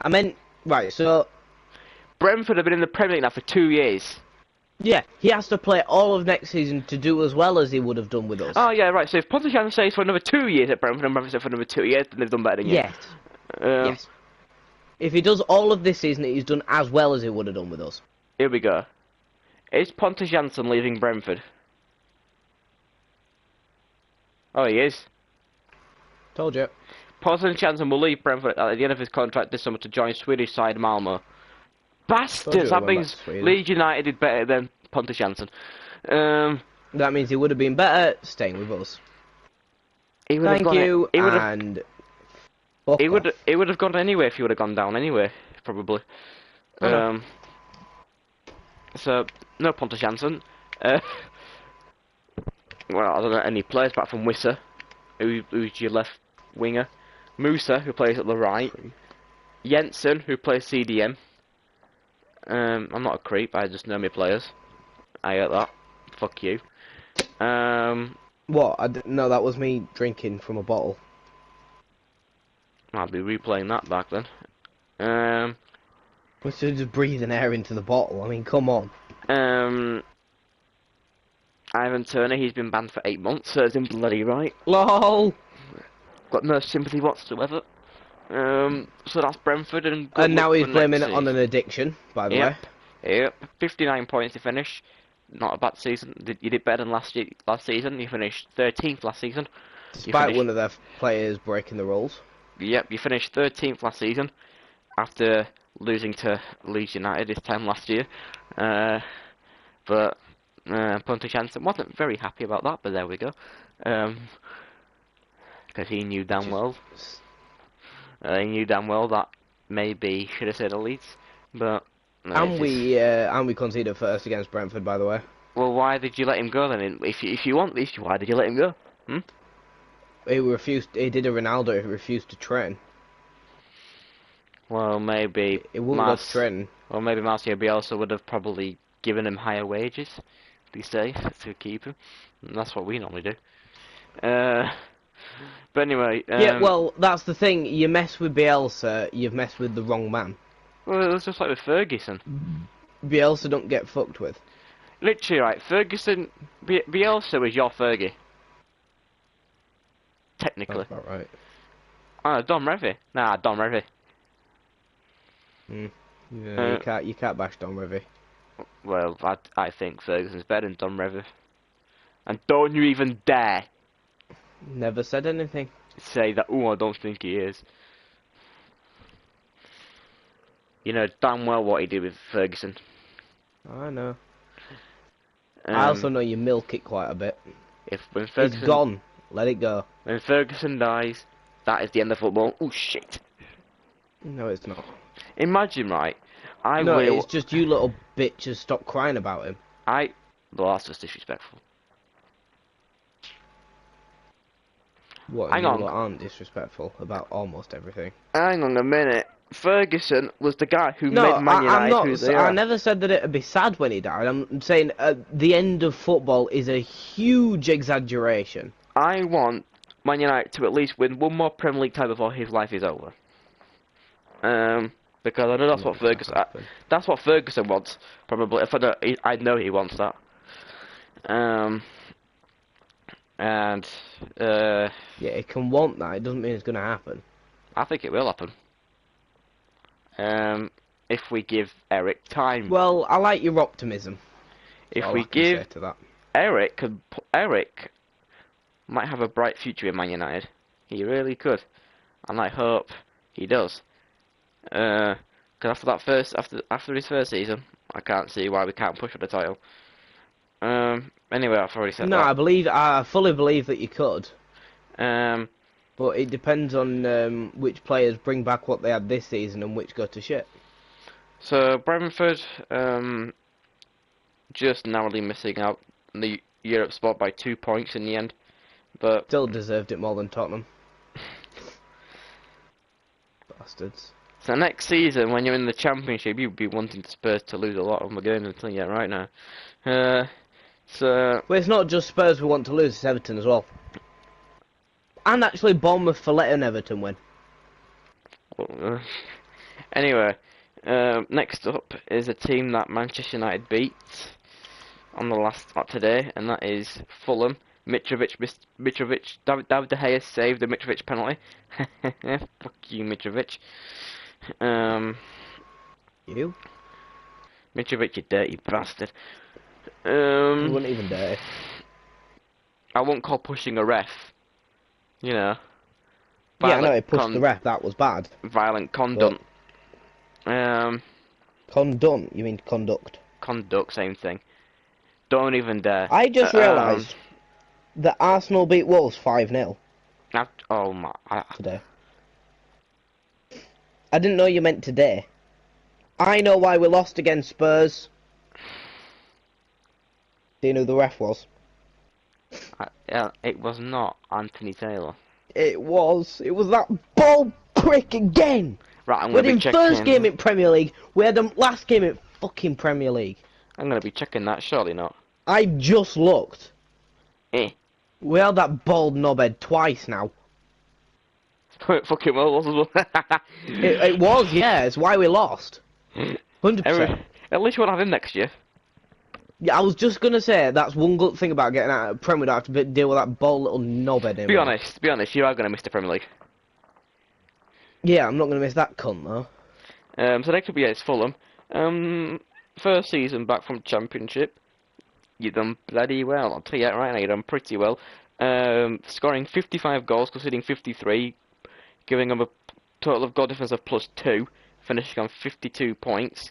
S2: I meant, right, so,
S1: Brentford have been in the Premier League now for 2 years.
S2: yeah, he has to play all of next season to do as well as he would have done with us.
S1: Oh yeah, right. So if Pontiac stays for another 2 years at Brentford and Brentford stays for another 2 years, then they've done better than you.
S2: Yes.
S1: Um,
S2: Yes. If he does all of this season, he's done as well as he would have done with us.
S1: Here we go. Is Pontus Jansson leaving Brentford? Oh, he is.
S2: Told you.
S1: Pontus Jansson will leave Brentford at the end of his contract this summer to join Swedish side Malmo. Bastards! That means Leeds United did better than Pontus Jansson.
S2: That means he would have been better staying with us.
S1: He would
S2: Thank
S1: have
S2: you,
S1: he would have.
S2: and
S1: He would have gone anyway if he would have gone down anyway, probably. So no Pontus Jansson. Well, I don't know any players apart from Wissa, who's your left winger. Musa, who plays at the right. Jensen, who plays CDM. I'm not a creep. I just know my players. I get that. Fuck you.
S2: What? No, that was me drinking from a bottle.
S1: I'll be replaying that back then.
S2: We're still just breathing air into the bottle. I mean, come on.
S1: Ivan Turner, he's been banned for 8 months, so it's bloody right.
S2: LOL.
S1: Got no sympathy whatsoever. So that's Brentford,
S2: And now he's blaming it on an addiction, by the way.
S1: Yep, 59 points to finish. Not a bad season. You did better than last season. You finished 13th last season.
S2: Despite one of their players breaking the rules.
S1: Yep, you finished 13th last season after losing to Leeds United this time last year. But Pontus Jansson wasn't very happy about that, but there we go. Because he knew damn well. He knew damn well that maybe should have said Leeds, but. No,
S2: and we conceded first against Brentford, by the way.
S1: Well, why did you let him go then? If you want this, why did you let him go?
S2: He refused. He did a Ronaldo. He refused to train.
S1: Well, maybe.
S2: It wouldn't go to train.
S1: Well, maybe Marcio Bielsa would have probably given him higher wages these days to keep him. And that's what we normally do. But anyway.
S2: Yeah, well, that's the thing. You mess with Bielsa, you've messed with the wrong man.
S1: Well, it's just like with Ferguson.
S2: Bielsa don't get fucked with.
S1: Literally, right. Ferguson, Bielsa was your Fergie. Technically.
S2: That's about right.
S1: Don Revie. Nah, Don Revie.
S2: Yeah, you can't bash Don Revie.
S1: Well, I think Ferguson's better than Don Revie. And don't you even dare
S2: Never said anything.
S1: say that, oh, I don't think he is. You know damn well what he did with Ferguson.
S2: I know. I also know you milk it quite a bit.
S1: When Ferguson,
S2: it's gone. Let it go.
S1: When Ferguson dies, that is the end of football. Oh shit.
S2: No, it's not.
S1: Imagine, right?
S2: It's just you little bitches stop crying about him.
S1: Well, that's just disrespectful.
S2: What?
S1: Hang on.
S2: You aren't disrespectful about almost everything.
S1: Hang on a minute. Ferguson was the guy who made Man United.
S2: I never said that it'd be sad when he died. I'm saying the end of football is a huge exaggeration.
S1: I want Man United to at least win one more Premier League title before his life is over. Because I know that's what Ferguson. That's what Ferguson wants. Probably, if I know he wants that. Yeah,
S2: it can want that. It doesn't mean it's going to happen.
S1: I think it will happen. If we give Eric time.
S2: Well, I like your optimism.
S1: If we give Eric might have a bright future in Man United. He really could, and I hope he does. Because after his first season, I can't see why we can't push for the title. Anyway, I've already said that.
S2: No, I fully believe that you could.
S1: But
S2: it depends on which players bring back what they had this season and which go to shit.
S1: So Brentford, just narrowly missing out. Europe spot by 2 points in the end. But
S2: Still deserved it more than Tottenham. Bastards.
S1: so next season, when you're in the Championship, you'd be wanting Spurs to lose a lot of the games. I'm telling you that right now. So
S2: Well, it's not just Spurs we want to lose, it's Everton as well. And actually Bournemouth for letting Everton win.
S1: anyway, next up is a team that Manchester United beat on the last today, and that is Fulham. Mitrovic, David De Gea saved the Mitrovic penalty. Fuck you, Mitrovic.
S2: You?
S1: Mitrovic, you dirty bastard.
S2: You wouldn't even dare.
S1: I won't call pushing a ref. You know.
S2: Yeah, I know he
S1: Violent
S2: pushed the ref, that was bad.
S1: Violent conduct.
S2: Conduct, you mean conduct?
S1: Conduct, same thing. Don't even dare.
S2: I just realised that Arsenal beat Wolves 5-0
S1: oh my.
S2: today. I didn't know you meant today. I know why we lost against Spurs. Do you know who the ref was?
S1: It was not Anthony Taylor.
S2: It was that ball prick again!
S1: Right, I'm
S2: We
S1: gonna
S2: had
S1: be
S2: him
S1: checking.
S2: first game in Premier League, we had him last game in fucking Premier League.
S1: I'm gonna be checking that. Surely not.
S2: I just looked.
S1: Eh.
S2: We had that bald knobhead twice now.
S1: Fucking well, wasn't it?
S2: It was, yeah, it's why we lost. 100%.
S1: At least we'll have him next year.
S2: Yeah, I was just gonna say, that's one good thing about getting out of Premier. We don't have to deal with that bald little knobhead
S1: Be
S2: anymore.
S1: honest, you are gonna miss the Premier League.
S2: Yeah, I'm not gonna miss that cunt though.
S1: So next up, yeah, it's Fulham. First season back from Championship. You've done bloody well. I'll tell you that right now. You've done pretty well. Scoring 55 goals, conceding 53, giving them a total of goal difference of +2, finishing on 52 points.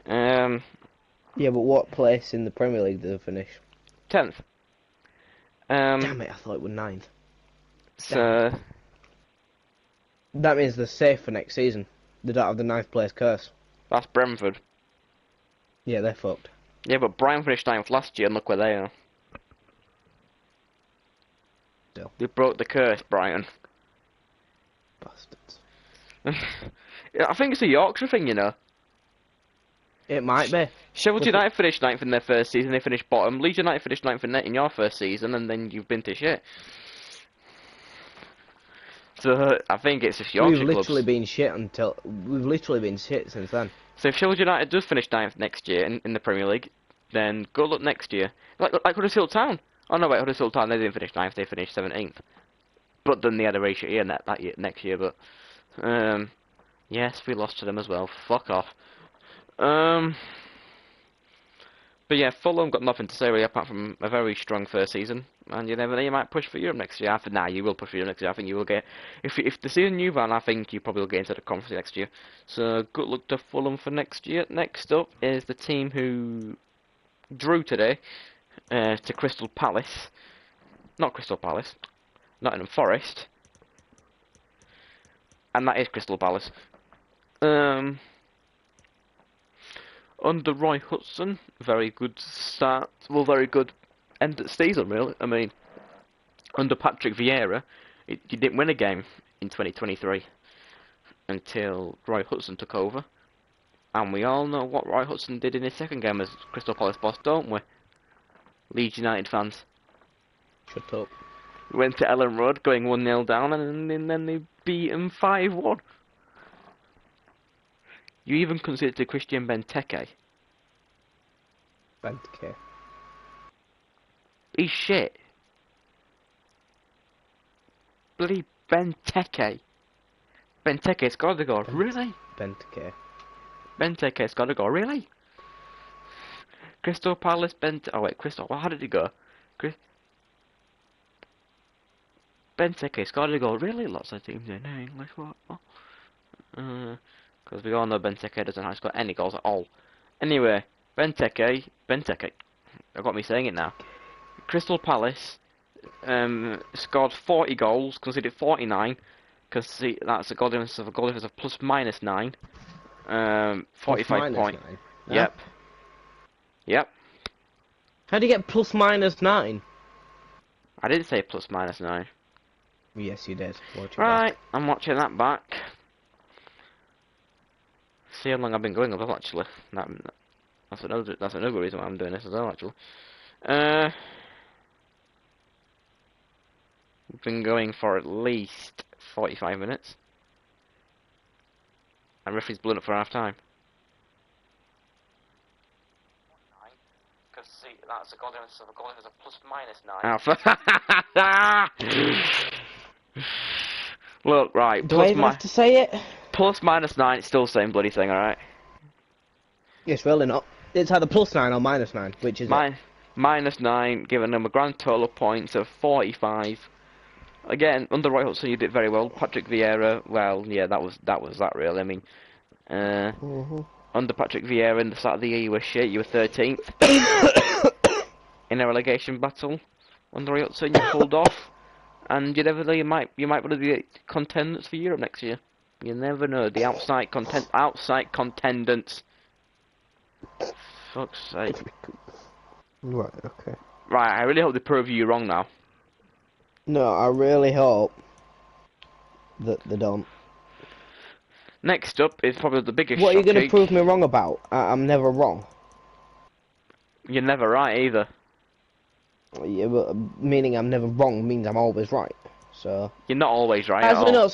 S2: Yeah, but what place in the Premier League did they finish?
S1: 10th.
S2: Damn it, I thought it was 9th.
S1: So
S2: That means they're safe for next season. They don't have the 9th place curse.
S1: that's Brentford.
S2: Yeah, they're fucked.
S1: Yeah, but Brighton finished 9th last year, and look where they are.
S2: Still.
S1: They broke the curse, Brighton.
S2: Bastards.
S1: Yeah, I think it's a Yorkshire thing, you know.
S2: It might be.
S1: Sheffield United finished 9th in their first season, they finished bottom. Leeds United finished 9th in your first season, and then you've been to shit. So, I think it's just Yorkshire
S2: We've literally
S1: clubs.
S2: been shit until... We've literally been shit since then.
S1: So if Sheffield United does finish 9th next year in the Premier League, then good luck next year. Like Huddersfield Town. Oh no, wait, Huddersfield Town, they didn't finish 9th, they finished 17th. But then they had a ratio year that year, next year, but... yes, we lost to them as well. Fuck off. But yeah, Fulham got nothing to say really apart from a very strong first season, and you never know, you might push for Europe next year. You will push for Europe next year. I think you will get, if the season you run, I think you probably will get into the conference next year. So good luck to Fulham for next year. Next up is the team who drew today to Crystal Palace, not Crystal Palace, Nottingham Forest, and that is Crystal Palace. Under Roy Hodgson, very good start. Well, very good end of the season, really. I mean, under Patrick Vieira, you didn't win a game in 2023 until Roy Hodgson took over. And we all know what Roy Hodgson did in his second game as Crystal Palace boss, don't we? Leeds United fans.
S2: Shut up.
S1: We went to Ellen Road, going 1-0 down, and then they beat him 5-1. You even considered Christian Benteke.
S2: Benteke.
S1: He's shit. Bloody Benteke. Benteke's got to go. Really?
S2: Benteke.
S1: Benteke's got to go. Really? Crystal Palace, Oh wait, Crystal. Well, how did he go? Benteke's got to go. Really? Lots of teams in English. What? Because we all know Benteke doesn't have to score any goals at all. Anyway, Benteke, I've got me saying it now. Crystal Palace scored 40 goals, conceded 49, because that's a goal difference of +/-9. 45 points.
S2: +/-9.
S1: Yep. Yep.
S2: How do you get plus minus 9?
S1: I didn't say plus minus 9.
S2: Yes, you did. Watch it
S1: Right,
S2: back.
S1: I'm watching that back. See how long I've been going as well, actually. That's another reason why I'm doing this as well, actually. We've been going for at least 45 minutes. And referee's blown up for half time. Because see, that's a goal difference of a goal difference of plus minus 9. Look, right,
S2: Do I even have to say it?
S1: plus minus 9, it's still the same bloody thing, alright?
S2: It's really not. It's either plus 9 or minus 9. Which is it?
S1: Minus 9, giving them a grand total of points of 45. Again, under Roy Hudson, you did very well. Patrick Vieira, well, yeah, that was that really. I mean, under Patrick Vieira in the start of the year, you were shit. You were 13th in a relegation battle. Under Roy Hudson, you pulled off, and you never know. You might be the contenders for Europe next year. You never know. The outside contendants. Fuck's sake.
S2: Right, okay.
S1: Right, I really hope they prove you wrong now.
S2: No, I really hope that they don't.
S1: Next up is probably the biggest
S2: What are you
S1: shock.
S2: going to prove me wrong about? I'm never wrong.
S1: You're never right either.
S2: Yeah, but meaning I'm never wrong means I'm always right. So.
S1: You're not always right at
S2: Actually,
S1: all.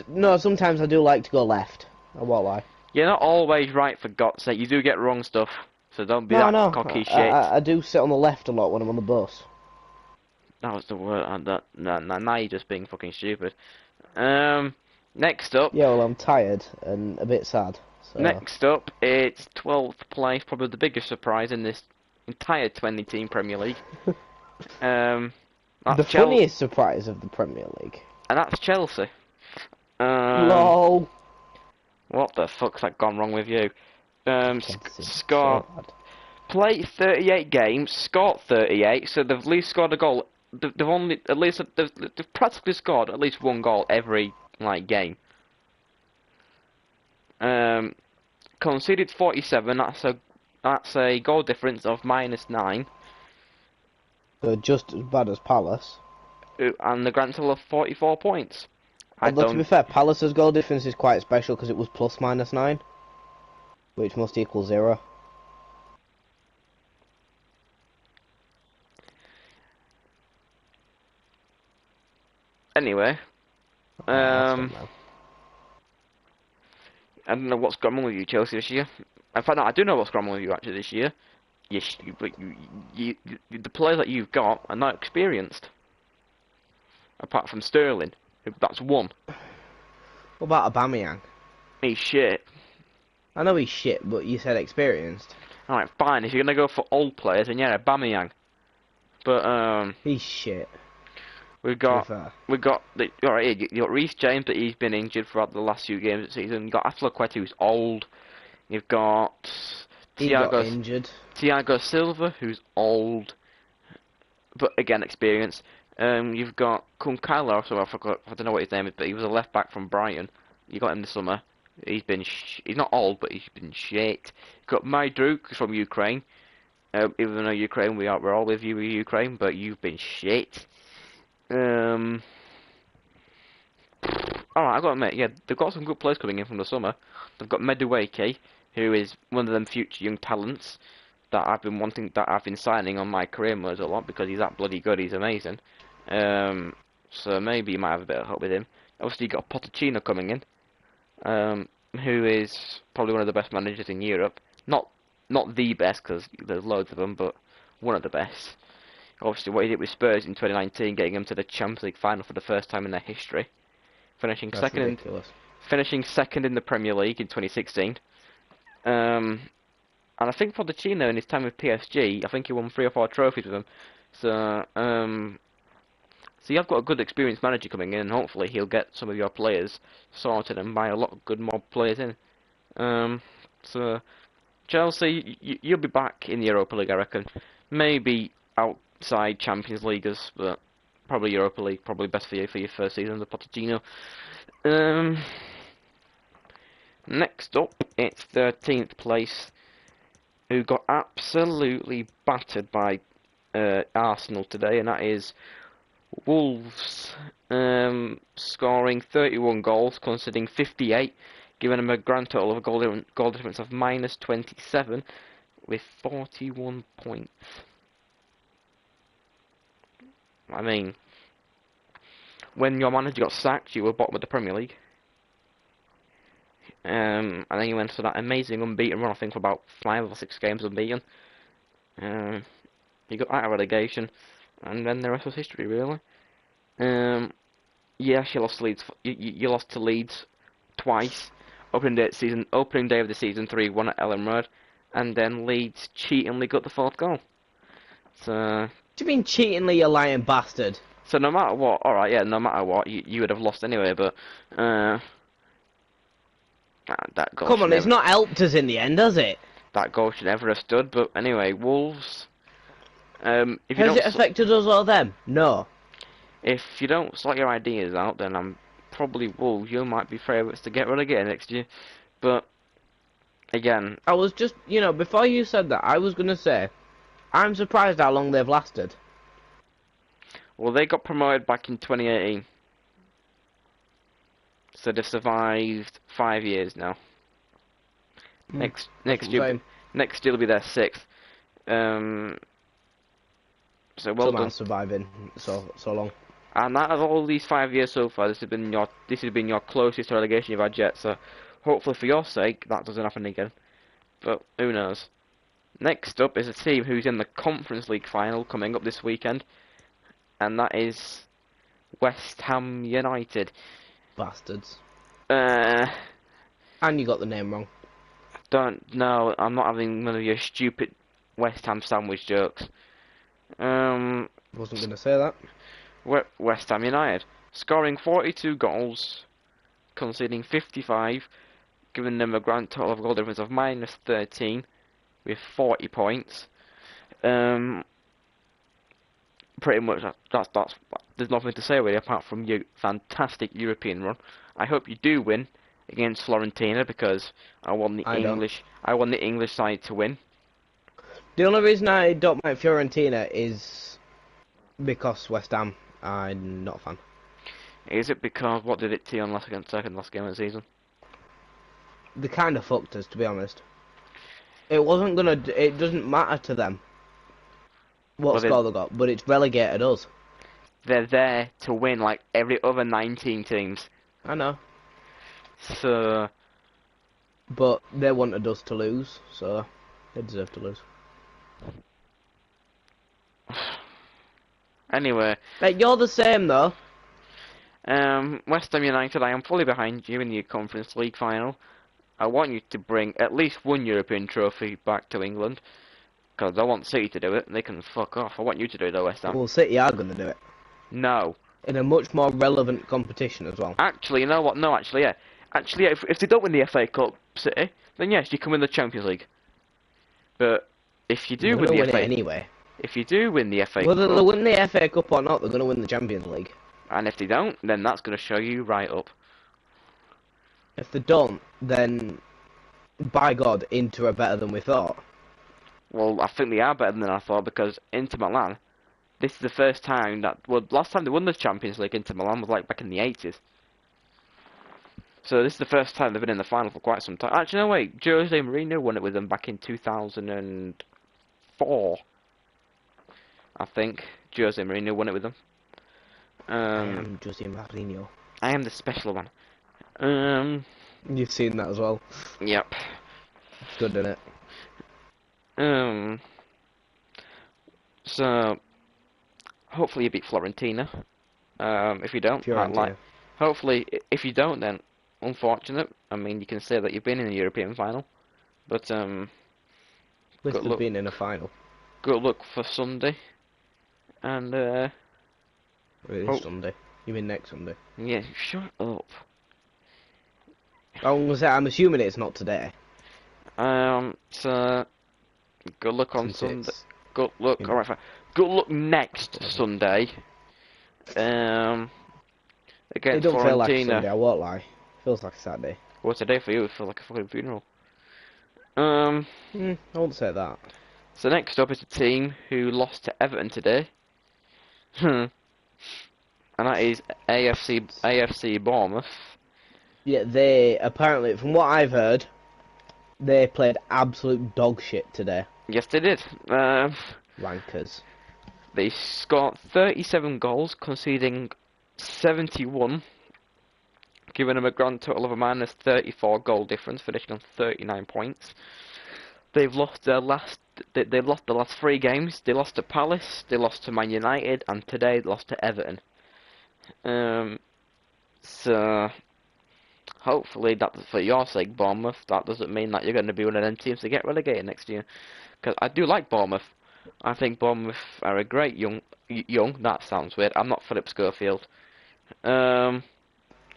S2: no. Sometimes I do like to go left. I won't lie.
S1: You're not always right, for God's sake. You do get wrong stuff, so don't be that cocky shit.
S2: I do sit on the left a lot when I'm on the bus.
S1: That was the word. Now you're just being fucking stupid. Next up.
S2: Yeah, well, I'm tired and a bit sad. So.
S1: Next up, it's 12th place, probably the biggest surprise in this entire 20-team Premier League.
S2: The funniest surprise of the Premier League.
S1: And that's Chelsea.
S2: Lol.
S1: What the fuck's that gone wrong with you?
S2: So
S1: Played 38 games, scored 38, so they've at least scored a goal. They've practically scored at least one goal every game. Conceded 47. That's a goal difference of minus 9.
S2: So just as bad as Palace.
S1: And the grand total of 44 points.
S2: Although to be fair, Palace's goal difference is quite special because it was plus minus 9, which must equal 0.
S1: Anyway, I don't know what's gone wrong with you, Chelsea, this year. In fact, no, I do know what's gone wrong with you actually this year. The players that you've got are not experienced. Apart from Sterling, that's one.
S2: What about Aubameyang?
S1: He's shit.
S2: I know he's shit, but you said experienced.
S1: Alright, fine. If you're gonna go for old players, then yeah, Aubameyang. But
S2: he's shit.
S1: Alright, you got Reece James, but he's been injured throughout the last few games of the season. You've got Aflaqueta, who's old. You've got Thiago Silva, who's old, but again experienced. You've got Kunkala, so I don't know what his name is, but he was a left back from Brighton. You got him this summer. He's not old, but he's been shit. You've got Majdruk from Ukraine. Even though Ukraine, we're all with you with Ukraine, but you've been shit. Alright, I've got to admit, yeah, they've got some good players coming in from the summer. They've got Medueke, who is one of them future young talents that I've been signing on my career modes a lot because he's that bloody good, he's amazing. So maybe you might have a bit of hope with him. Obviously, you got Pochettino coming in, who is probably one of the best managers in Europe. Not the best, because there's loads of them, but one of the best. Obviously, what he did with Spurs in 2019, getting them to the Champions League final for the first time in their history, finishing second in the Premier League in 2016. And I think Pochettino in his time with PSG, I think he won 3 or 4 trophies with them. So you've got a good experienced manager coming in, and hopefully he'll get some of your players sorted and buy a lot of good mob players in. So Chelsea, you'll be back in the Europa League, I reckon. Maybe outside Champions Leaguers, but probably Europa League, probably best for you for your first season under Pochettino. Next up, it's 13th place, who got absolutely battered by Arsenal today, and that is Wolves scoring 31 goals, conceding 58, giving them a grand total of a goal difference of minus 27 with 41 points. I mean, when your manager got sacked, you were bottom of the Premier League. And then you went for that amazing unbeaten run, I think, for about 5 or 6 games unbeaten. You got out of relegation, and then the rest was history, really. Yes, you lost to Leeds. You lost to Leeds twice. Opening day of the season, 3-1 at Ellen Road, and then Leeds cheatingly got the 4th goal. So.
S2: Do you mean cheatingly, you lying bastard?
S1: So no matter what, all right, yeah, no matter what, you would have lost anyway. But that goal.
S2: Come on, it's not helped us in the end, has it?
S1: That goal should never have stood. But anyway, Wolves. If you
S2: Has
S1: don't
S2: it affected us or them? No.
S1: If you don't sort your ideas out, then I'm probably Wolves. You might be favourites to get relegated next year. But again,
S2: I was just, before you said that, I was gonna say, I'm surprised how long they've lasted.
S1: well, they got promoted back in 2018, so they've survived 5 years now. Next year will be their 6th. So well done.
S2: Surviving so long.
S1: And out of all these 5 years so far, this has been your closest relegation you've had yet. So hopefully, for your sake, that doesn't happen again. But who knows? Next up is a team who's in the Conference League final coming up this weekend, and that is West Ham United.
S2: Bastards.
S1: And
S2: you got the name wrong.
S1: No, I'm not having one of your stupid West Ham sandwich jokes.
S2: Wasn't gonna say that.
S1: West Ham United scoring 42 goals, conceding 55, giving them a grand total of goal difference of minus 13 with 40 points. Pretty much that's there's nothing to say really apart from your fantastic European run. I hope you do win against Fiorentina because I want the English side to win.
S2: The only reason I don't like Fiorentina is because West Ham. I'm not a fan.
S1: Is it because what did it to you on last game of the season?
S2: They kind of fucked us, to be honest. It wasn't gonna. It doesn't matter to them what score they got, but it's relegated us.
S1: They're there to win like every other 19 teams.
S2: I know.
S1: So.
S2: But they wanted us to lose, so they deserve to lose.
S1: Anyway.
S2: Hey, you're the same though.
S1: West Ham United, I am fully behind you in the Conference League final. I want you to bring at least one European trophy back to England. Because I want City to do it, and they can fuck off. I want you to do it though, West Ham.
S2: Well, City are going to do it.
S1: No.
S2: In a much more relevant competition as well.
S1: Actually, you know what? No, actually, yeah. Actually, yeah, if they don't win the FA Cup, City, then yes, you can win the Champions League. But if you do win the FA...
S2: anyway.
S1: If you do win the FA Cup...
S2: Whether they win the FA Cup or not, they're going to win the Champions League.
S1: And if they don't, then that's going to show you right up.
S2: If they don't, then, by God, Inter are better than we thought.
S1: Well, I think they are better than I thought, because Inter Milan, this is the first time that... Well, last time they won the Champions League, Inter Milan was like back in the 80s. So this is the first time they've been in the final for quite some time. Actually, no, wait. Jose Mourinho won it with them back in 2004. I think Jose Mourinho won it with them.
S2: I am Jose Mourinho.
S1: I am the special one.
S2: You've seen that as well.
S1: Yep.
S2: It's good, isn't it?
S1: So hopefully you beat Fiorentina. If you don't, hopefully if you don't, then unfortunate. I mean, you can say that you've been in a European final, but
S2: at least they've been in a final.
S1: Good luck for Sunday. And
S2: Really, Sunday? You mean next Sunday?
S1: Yeah, shut up.
S2: I'm assuming it's not today.
S1: So good luck on Sunday. Good luck. All right, fine. Good luck next Sunday. Against
S2: it don't
S1: Fiorentina.
S2: feel like a Sunday, I won't lie. It feels like a Saturday.
S1: What's a day for you? It feels like a fucking funeral.
S2: I won't say that.
S1: So next up is a team who lost to Everton today. And that is AFC Bournemouth.
S2: Yeah, they apparently, from what I've heard, they played absolute dog shit today.
S1: Yes, they did.
S2: Wankers.
S1: They scored 37 goals, conceding 71, giving them a grand total of a minus 34 goal difference, finishing on 39 points. They've lost their last. They've lost the last 3 games. They lost to Palace, they lost to Man United, and today they lost to Everton. So hopefully that, for your sake, Bournemouth, that doesn't mean that you're going to be one of them teams to get relegated next year. Because I do like Bournemouth. I think Bournemouth are a great young. That sounds weird. I'm not Philip Schofield. Um,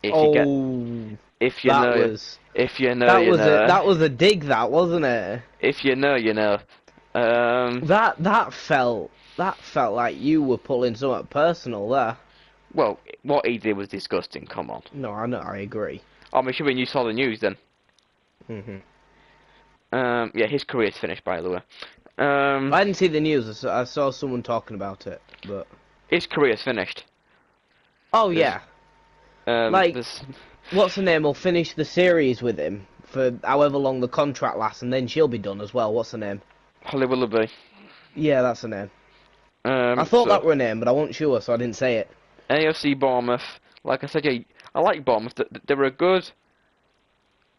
S1: if you get,
S2: Oh,
S1: if you
S2: that
S1: know,
S2: was
S1: if you know,
S2: that
S1: you
S2: was a
S1: know.
S2: that was a dig, that wasn't it?
S1: If you know, you know.
S2: That felt like you were pulling something personal there.
S1: Well, what he did was disgusting. Come on.
S2: No, I know, I agree.
S1: I'm assuming you saw the news then.
S2: Mhm.
S1: Yeah, his career's finished, by the way.
S2: I didn't see the news. I saw someone talking about it, but
S1: His career's finished.
S2: oh
S1: There's,
S2: yeah, like
S1: there's
S2: what's her name will finish the series with him for however long the contract lasts, and then she'll be done as well. What's her name?
S1: Holly Willoughby.
S2: Yeah, that's her name. I thought
S1: So
S2: that were her name, but I wasn't sure, so I didn't say it.
S1: AFC Bournemouth. Like I said, yeah, I like Bournemouth. They're a good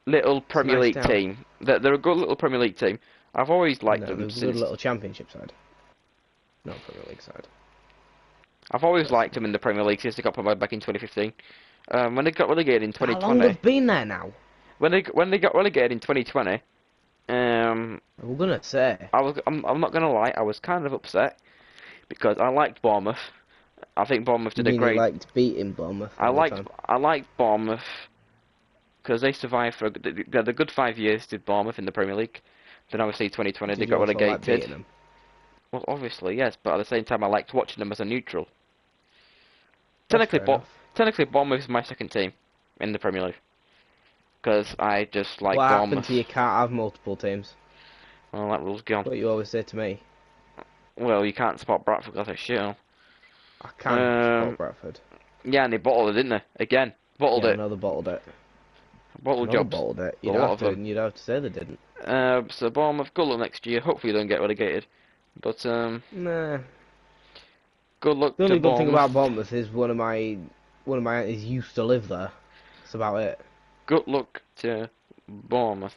S1: little
S2: It's a
S1: Premier
S2: nice
S1: League
S2: town.
S1: team. They're a good little Premier League team. I've always liked
S2: No,
S1: them
S2: there's a good
S1: since.
S2: little championship side. Not Premier League side.
S1: I've always liked
S2: Personally.
S1: them in the Premier League since they got promoted back in 2015. When they got relegated in
S2: How long
S1: 2020,
S2: they've been there now?
S1: when they got relegated in 2020,
S2: We're gonna say.
S1: I'm not gonna lie, I was kind of upset because I liked Bournemouth. I think Bournemouth
S2: You
S1: did a
S2: really
S1: great.
S2: liked beating Bournemouth all the time.
S1: I liked Bournemouth because they survived for they had a good 5 years. Did Bournemouth in the Premier League? Then obviously 2020 they
S2: Did you
S1: got
S2: also like
S1: relegated.
S2: beating them?
S1: Well, obviously yes, but at the same time I liked watching them as a neutral.
S2: That's
S1: Technically,
S2: fair enough.
S1: Bournemouth is my second team in the Premier League because I just like
S2: What happened
S1: Bournemouth.
S2: to you can't have multiple teams?
S1: Well, that rule's gone.
S2: What you always say to me.
S1: Well, you can't spot Bradford because they're shit.
S2: I can support
S1: Um,
S2: Bradford.
S1: yeah, and they bottled it, didn't they? Again, bottled
S2: Yeah,
S1: it.
S2: another bottled it.
S1: Bottle
S2: Another
S1: jobs.
S2: bottled it.
S1: A lot of them.
S2: You'd have to say they didn't.
S1: So Bournemouth, good luck next year. Hopefully they don't get relegated. But
S2: Nah.
S1: good luck
S2: The
S1: to
S2: only good thing
S1: Bournemouth.
S2: about Bournemouth is one of my aunties used to live there. That's about it.
S1: Good luck to Bournemouth.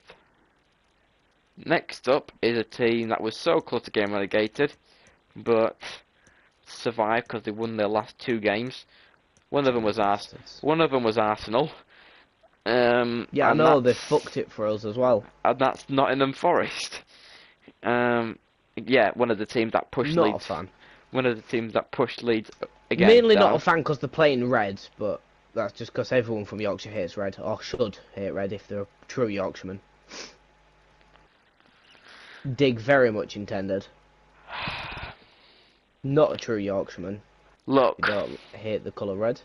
S1: Next up is a team that was so close to getting relegated, but survived because they won their last 2 games. One of them
S2: Cheeky
S1: was
S2: bastards.
S1: One of them was Arsenal.
S2: Yeah, I know they fucked it for us as well.
S1: And that's Nottingham Forest. Yeah, one of the teams that pushed
S2: Not a
S1: Leeds.
S2: fan.
S1: One of the teams that pushed Leeds again
S2: Mainly not
S1: down.
S2: a fan because they're playing red, but that's just because everyone from Yorkshire hates red, or should hate red if they're a true Yorkshireman. Dig very much intended. Not a true Yorkshireman.
S1: Look,
S2: You don't hate the colour red.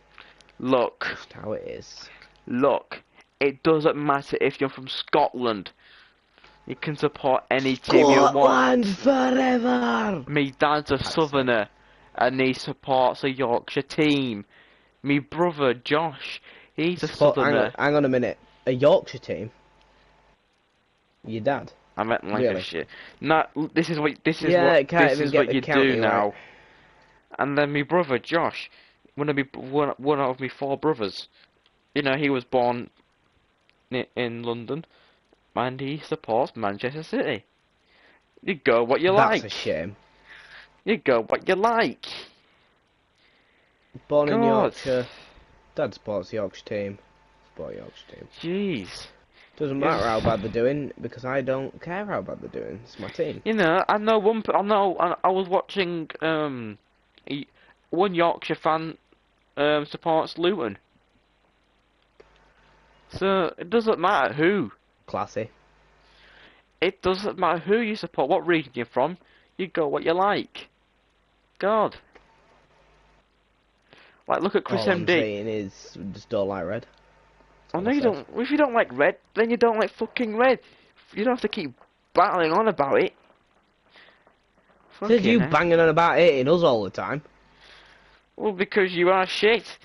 S1: look,
S2: Just how it is.
S1: look. It doesn't matter if you're from Scotland. You can support any team you want.
S2: Scotland forever!
S1: Me dad's a
S2: I'd say.
S1: southerner, and he supports a Yorkshire team. Me brother Josh, he's a southerner.
S2: Hang on a minute. A Yorkshire team? Your dad?
S1: I meant
S2: Really?
S1: Lancashire. No, this is what
S2: Yeah, it can't
S1: this
S2: even
S1: is
S2: get
S1: what
S2: the
S1: you
S2: county
S1: do
S2: right.
S1: now. And then me brother Josh, one out of me 4 brothers. You know, he was born in London, and he supports Manchester City. You go what you
S2: That's
S1: like.
S2: a shame.
S1: You go what you like.
S2: Born in
S1: God,
S2: Yorkshire. Dad supports the Yorkshire team. Support Yorkshire team.
S1: jeez.
S2: Doesn't matter how bad they're doing because I don't care how bad they're doing. It's my team.
S1: You know, I know one. I know. I was watching. One Yorkshire fan supports Luton. So it doesn't matter who.
S2: Classy.
S1: It doesn't matter who you support, what region you're from. You go what you like. God. Like, look at Chris
S2: All I'm
S1: MD.
S2: saying is just don't like red.
S1: Oh
S2: all
S1: no,
S2: I
S1: you
S2: said.
S1: don't. If you don't like red, then you don't like fucking red. You don't have to keep battling on about it.
S2: Says
S1: Fucking
S2: you
S1: hell.
S2: banging on about hating us all the time.
S1: Well, because you are shit.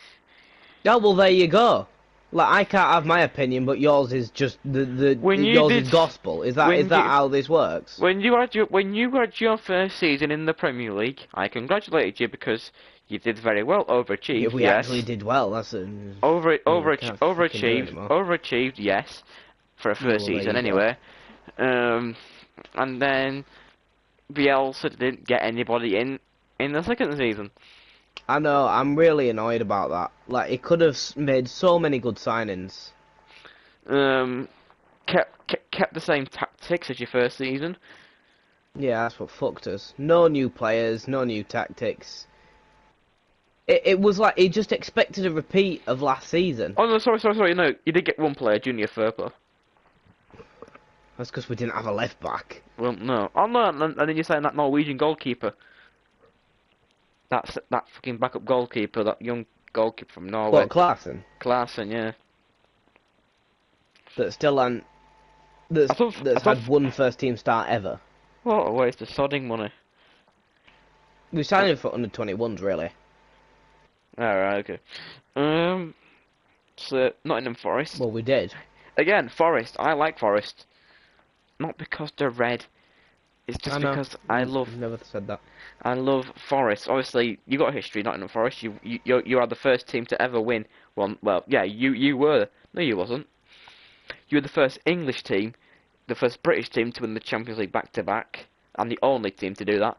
S2: Oh, well, there you go. Like, I can't have my opinion, but yours is just
S1: When you
S2: yours is
S1: did,
S2: gospel. Is
S1: when
S2: that
S1: you
S2: how this works?
S1: when you had your first season in the Premier League, I congratulated you because you did very well.
S2: Yeah,
S1: Overachieved,
S2: we actually
S1: yes.
S2: did well. That's a can't fucking do anymore.
S1: Overachieved, yes, for a
S2: Yeah,
S1: first
S2: well, there
S1: season
S2: you go.
S1: anyway. Um, and then Bielsa didn't get anybody in the second season.
S2: I know. I'm really annoyed about that. Like, it could have made so many good signings.
S1: Um, kept the same tactics as your first season.
S2: Yeah, that's what fucked us. No new players, no new tactics. It was like he just expected a repeat of last season.
S1: Oh no, sorry. No, you did get one player, Junior Firpo.
S2: That's because we didn't have a left back.
S1: Well, no. Oh no, and then you're saying that Norwegian goalkeeper. That fucking backup goalkeeper, that young goalkeeper from Norway,
S2: What, Klaassen?
S1: Klaassen, yeah.
S2: That still and
S1: I
S2: that's
S1: thought,
S2: had one first team start ever.
S1: what a waste of sodding money.
S2: We signed him for under 21s, really.
S1: Alright, okay. So Nottingham Forest.
S2: Well, we did.
S1: Again, Forest. I like Forest. Not because they're red. It's
S2: I
S1: just
S2: know.
S1: because
S2: Never said that.
S1: I love Forest. Obviously, you got a history, Nottingham Forest. You are the first team to ever win one. Well, yeah, you were. No, you wasn't. You were the first English team, the first British team to win the Champions League back to back, and the only team to do that.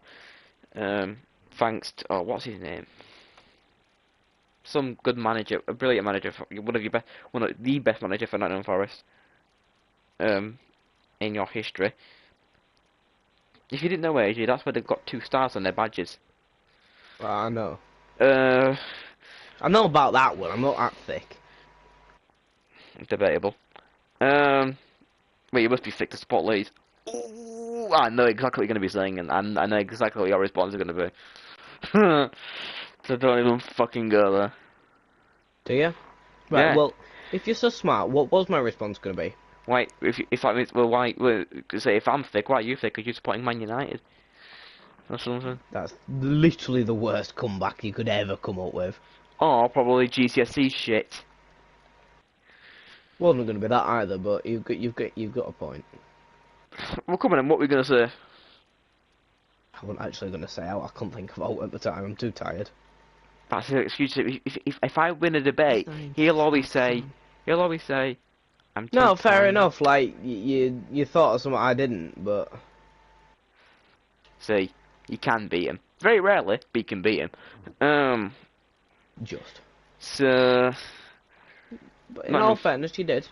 S1: Thanks to, oh, what's his name? Some good manager, a brilliant manager, one of the best manager for Nottingham Forest. In your history. If you didn't know, AJ, that's why they've got 2 stars on their badges.
S2: Well, I know.
S1: Uh,
S2: I know about that one. I'm not that thick.
S1: Debatable. Well, you must be sick to support Leeds. Ooh, I know exactly what you're going to be saying, and I know exactly what your response is going to be. So don't even fucking go there.
S2: Do you? Right.
S1: Yeah.
S2: Well, if you're so smart, what was my response going to be?
S1: Why? If I mean, well, why? Well, say if I'm thick, why are you thick? Are you supporting Man United or something?
S2: That's literally the worst comeback you could ever come up with.
S1: Or probably GCSE shit.
S2: Wasn't going to be that either, but you've got a point.
S1: Well, come on, then. What were we going to say?
S2: I wasn't actually going to say out. I couldn't think of out at the time. I'm too tired.
S1: That's an excuse. If I win a debate, he'll always say, I'm too
S2: No, fair
S1: tired.
S2: enough. Like you thought of something I didn't, but
S1: See, you can beat him. Very rarely, but you can beat him.
S2: just.
S1: So,
S2: But in
S1: not
S2: all
S1: enough.
S2: fairness, you did.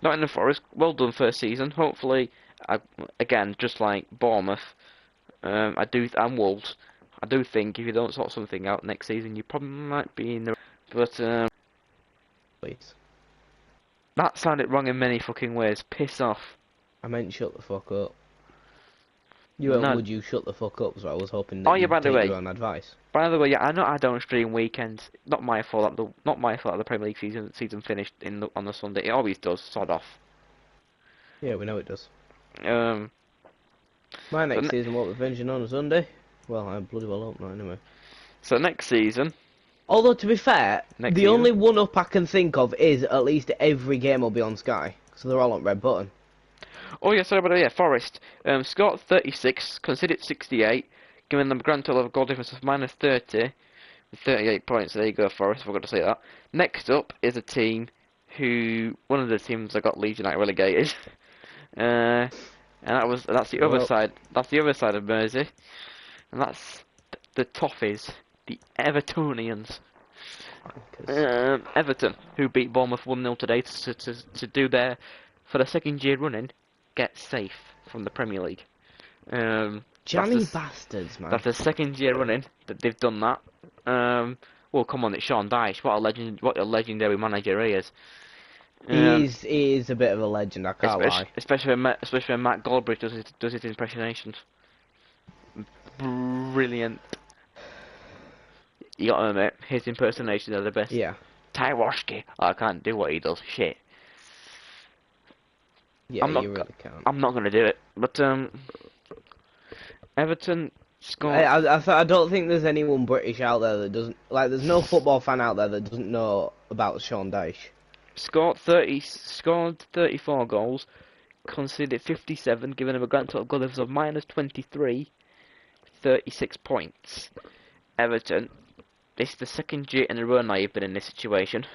S1: Not in the Forest. Well done first season. Hopefully, again, just like Bournemouth, and Wolves. I do think if you don't sort something out next season, you probably might be in the. But
S2: Please.
S1: that sounded wrong in many fucking ways. Piss off.
S2: I meant shut the fuck up. You went,
S1: No.
S2: would you shut the fuck up? So I was hoping
S1: Oh
S2: that
S1: yeah,
S2: you'd
S1: by the
S2: take
S1: way.
S2: your own advice.
S1: By the way, yeah, I know I don't stream weekends. Not my fault that the Premier League season finished on the Sunday. It always does. Sod off.
S2: Yeah, we know it does.
S1: Um.
S2: My
S1: So,
S2: next season won't be finishing on a Sunday. Well, I bloody well hope not anyway.
S1: so next season.
S2: Although, to be fair,
S1: Next
S2: the
S1: season.
S2: only one-up I can think of is at least every game will be on Sky. So they're all on red button.
S1: Oh yeah, sorry about that. Yeah, Forest. Scored 36, conceded 68, giving them a grand total of goal difference of minus 30, with 38 points. There you go, Forest. I forgot to say that. Next up is a team one of the teams that got Leeds United relegated. And that's the other
S2: Well,
S1: side. That's the other side of Mersey, and that's the Toffees, the Evertonians.
S2: 'cause
S1: Everton, who beat Bournemouth 1-0 today to do their, for the second year running, get safe from the Premier League.
S2: Johnny bastards, man.
S1: That's the second year running that they've done that. Well, come on, it's Sean Dyche. What a legendary manager he is.
S2: He is a bit of a legend, I can't lie.
S1: Especially when Matt Goldbridge does his impersonations. Brilliant. You gotta admit, his impersonations are the best.
S2: Yeah.
S1: Tyroshki. I can't do what he does. Shit.
S2: Yeah,
S1: I'm not.
S2: you really can't.
S1: I'm not gonna do it. But Everton. Scored
S2: I don't think there's anyone British out there that doesn't like. There's no football fan out there that doesn't know about Sean Dyche.
S1: scored 34 goals, conceded 57, giving him a grand total goal difference of minus 23, 36 points. Everton, this is the second year in a row now you've been in this situation.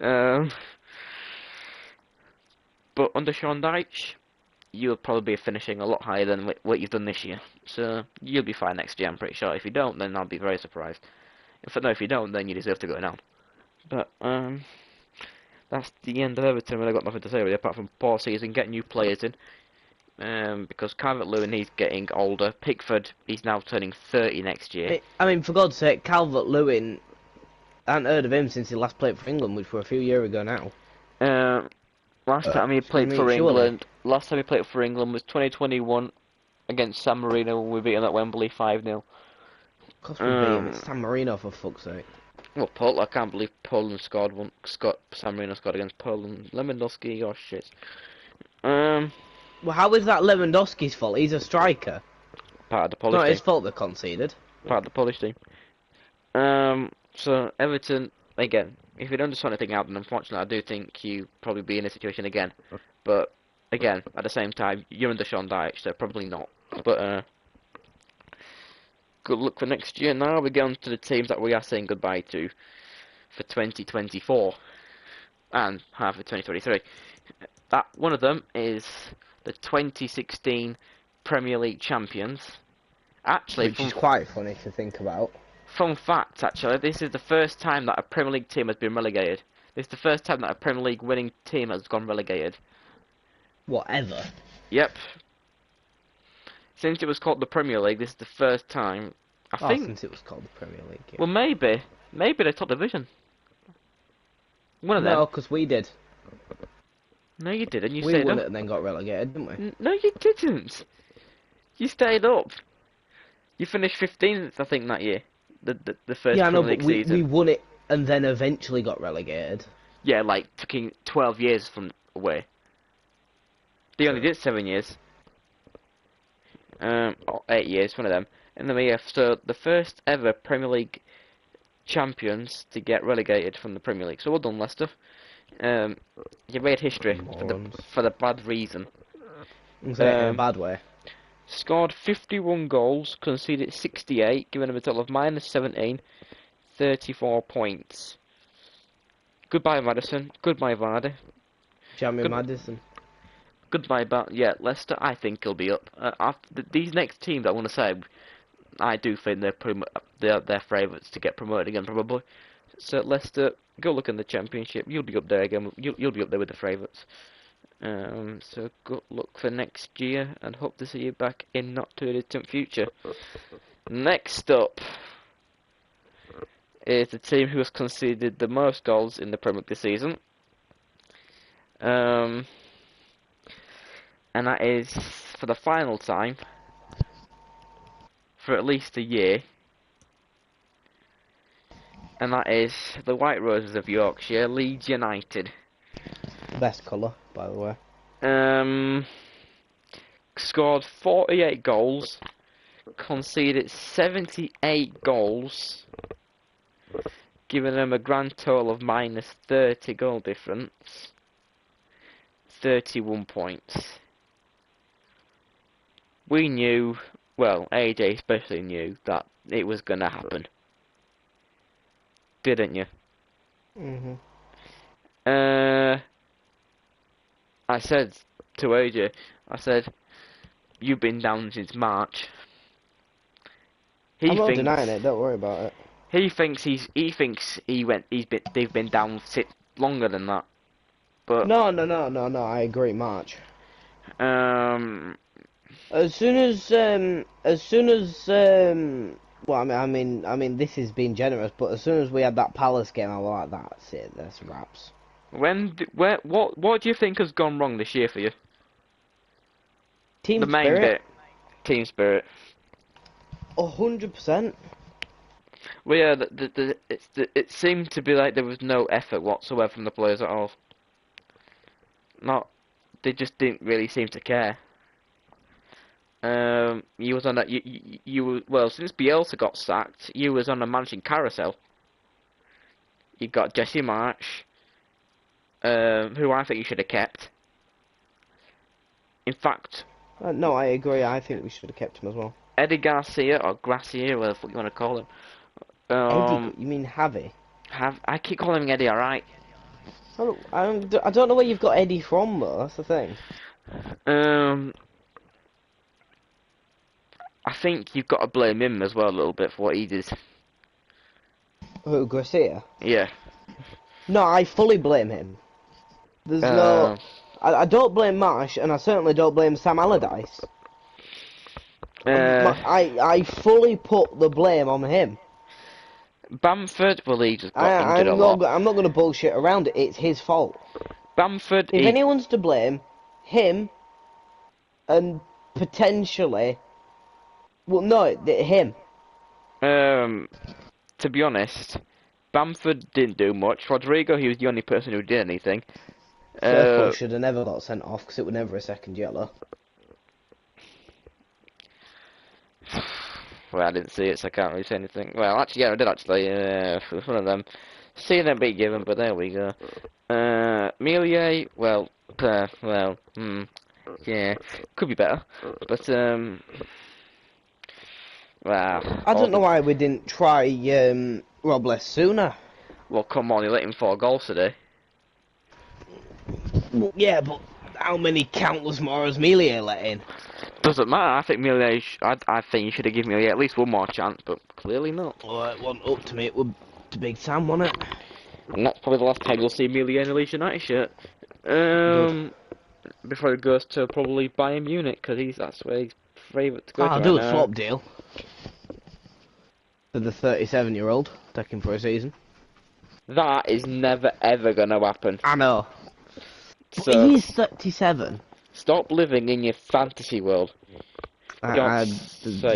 S1: um, but under Sean Dyche, you'll probably be finishing a lot higher than what you've done this year. So you'll be fine next year, I'm pretty sure. If you don't, then I'll be very surprised. If you don't, then you deserve to go down. But that's the end of Everton. Really got nothing to say really, apart from poor season, get new players in. Because Calvert-Lewin, he's getting older. Pickford, he's now turning 30 next year.
S2: I mean, for God's sake, Calvert-Lewin, I haven't heard of him since he last played for England, which were a few years ago now.
S1: Last time he played for England, was 2021 against San Marino when we beat him at Wembley 5-0.
S2: Of course we beat him. It's San Marino, for fuck's sake.
S1: Well, I can't believe Poland scored one. San Marino scored against Poland. Lewandowski, oh shit.
S2: Well, how is that Lewandowski's fault? He's a striker.
S1: Part of the
S2: It's
S1: Polish
S2: not
S1: team.
S2: his fault they conceded.
S1: Part of the Polish team. So Everton again. If you don't sort anything out, then unfortunately I do think you probably be in a situation again. But again, at the same time, you're under Sean Dyche, so probably not. But good luck for next year. Now we get on to the teams that we are saying goodbye to for 2024 and half of 2023. That one of them is the 2016 Premier League champions. Actually,
S2: Which is quite funny to think about.
S1: Fun fact, actually, this is the first time that a Premier League team has been relegated. This is the first time that a Premier League winning team has gone relegated.
S2: Whatever.
S1: Yep. Since it was called the Premier League, this is the first time. I think.
S2: Since it was called the Premier League. Yeah.
S1: Well, maybe the top division. One of them.
S2: No, because we did.
S1: No, you didn't. You
S2: We
S1: stayed
S2: won
S1: up.
S2: it and then got relegated, didn't we?
S1: No, you didn't. You stayed up. You finished 15th, I think, that year. The first
S2: Yeah, I know,
S1: Premier
S2: but
S1: League season.
S2: we won it and then eventually got relegated.
S1: Yeah, like taking 12 years from away. They only did 7 years. Or 8 years, one of them. And then we have so the first ever Premier League champions to get relegated from the Premier League. So well done, Leicester. You made history for the bad reason.
S2: In a bad way.
S1: Scored 51 goals, conceded 68, giving him a total of minus 17, 34 points. Goodbye, Madison. Goodbye, Vardy.
S2: Jamie Madison.
S1: Goodbye, yeah, Leicester. I think he'll be up. These next teams, I want to say, I do think they're favourites to get promoted again, probably. So Leicester, go look in the Championship. You'll be up there again. You'll be up there with the favourites. So good luck for next year, and hope to see you back in not too distant future. Next up is the team who has conceded the most goals in the Premier League this season. And that is for the final time for at least a year. And that is the White Roses of Yorkshire, Leeds United.
S2: Best colour, by the way.
S1: Scored 48 goals, conceded 78 goals, giving them a grand total of minus 30 goal difference, 31 points. We knew, well, AJ especially knew, that it was going to happen. Didn't you?
S2: Mhm.
S1: I said to AJ, you've been down since March.
S2: I'm not denying it. Don't worry about it.
S1: He thinks they've been down longer than that. But
S2: No. I agree. March. As soon as well, I mean, this is being generous, but as soon as we had that Palace game, I was like, that's it. That's wraps.
S1: What do you think has gone wrong this year for you?
S2: Team
S1: The main
S2: spirit.
S1: bit, team spirit.
S2: 100%.
S1: Well, yeah, it seemed to be like there was no effort whatsoever from the players at all. They just didn't really seem to care. You was on a well since Bielsa got sacked, you was on a managing carousel. You got Jesse Marsh, who I think you should have kept. In fact,
S2: No, I agree. I think we should have kept him as well.
S1: Eddie Garcia or Gracia, whatever the fuck you want to call him.
S2: Eddie, you mean Javi?
S1: I keep calling him Eddie, alright.
S2: I don't know where you've got Eddie from though. That's the thing.
S1: Um, I think you've got to blame him as well a little bit for what he did.
S2: Who, Garcia?
S1: Yeah.
S2: No, I fully blame him. There's
S1: Uh,
S2: no. I don't blame Marsh, and I certainly don't blame Sam Allardyce. I fully put the blame on him.
S1: Bamford, well, he just got injured a lot.
S2: I'm not going to bullshit around it. It's his fault.
S1: Bamford,
S2: If anyone's to blame, him, and potentially, well, no, him.
S1: To be honest, Bamford didn't do much. Rodrigo, he was the only person who did anything.
S2: First should have never got sent off because it was never a second yellow.
S1: Well, I didn't see it, so I can't really say anything. Well, actually, yeah, I did actually. It was one of them. Seeing them be given, but there we go. Melier, yeah, could be better, but well.
S2: I don't know why we didn't try Robles sooner.
S1: Well, come on, you let him 4 goals today.
S2: Well, yeah, but how many countless more has Melier let in?
S1: Doesn't matter. I think Melier. I think you should have given Melier at least one more chance, but clearly not.
S2: Well, it wasn't up to me. It was to Big Sam, wasn't it?
S1: And that's probably the last time you'll see Melier in a Leeds United shirt. Before he goes to probably Bayern Munich, because that's where he's favourite to go to.
S2: I'll do a swap deal for the 37-year-old taking for a season.
S1: That is never ever gonna happen.
S2: I know.
S1: So
S2: But he's 37.
S1: stop living in your fantasy world.
S2: I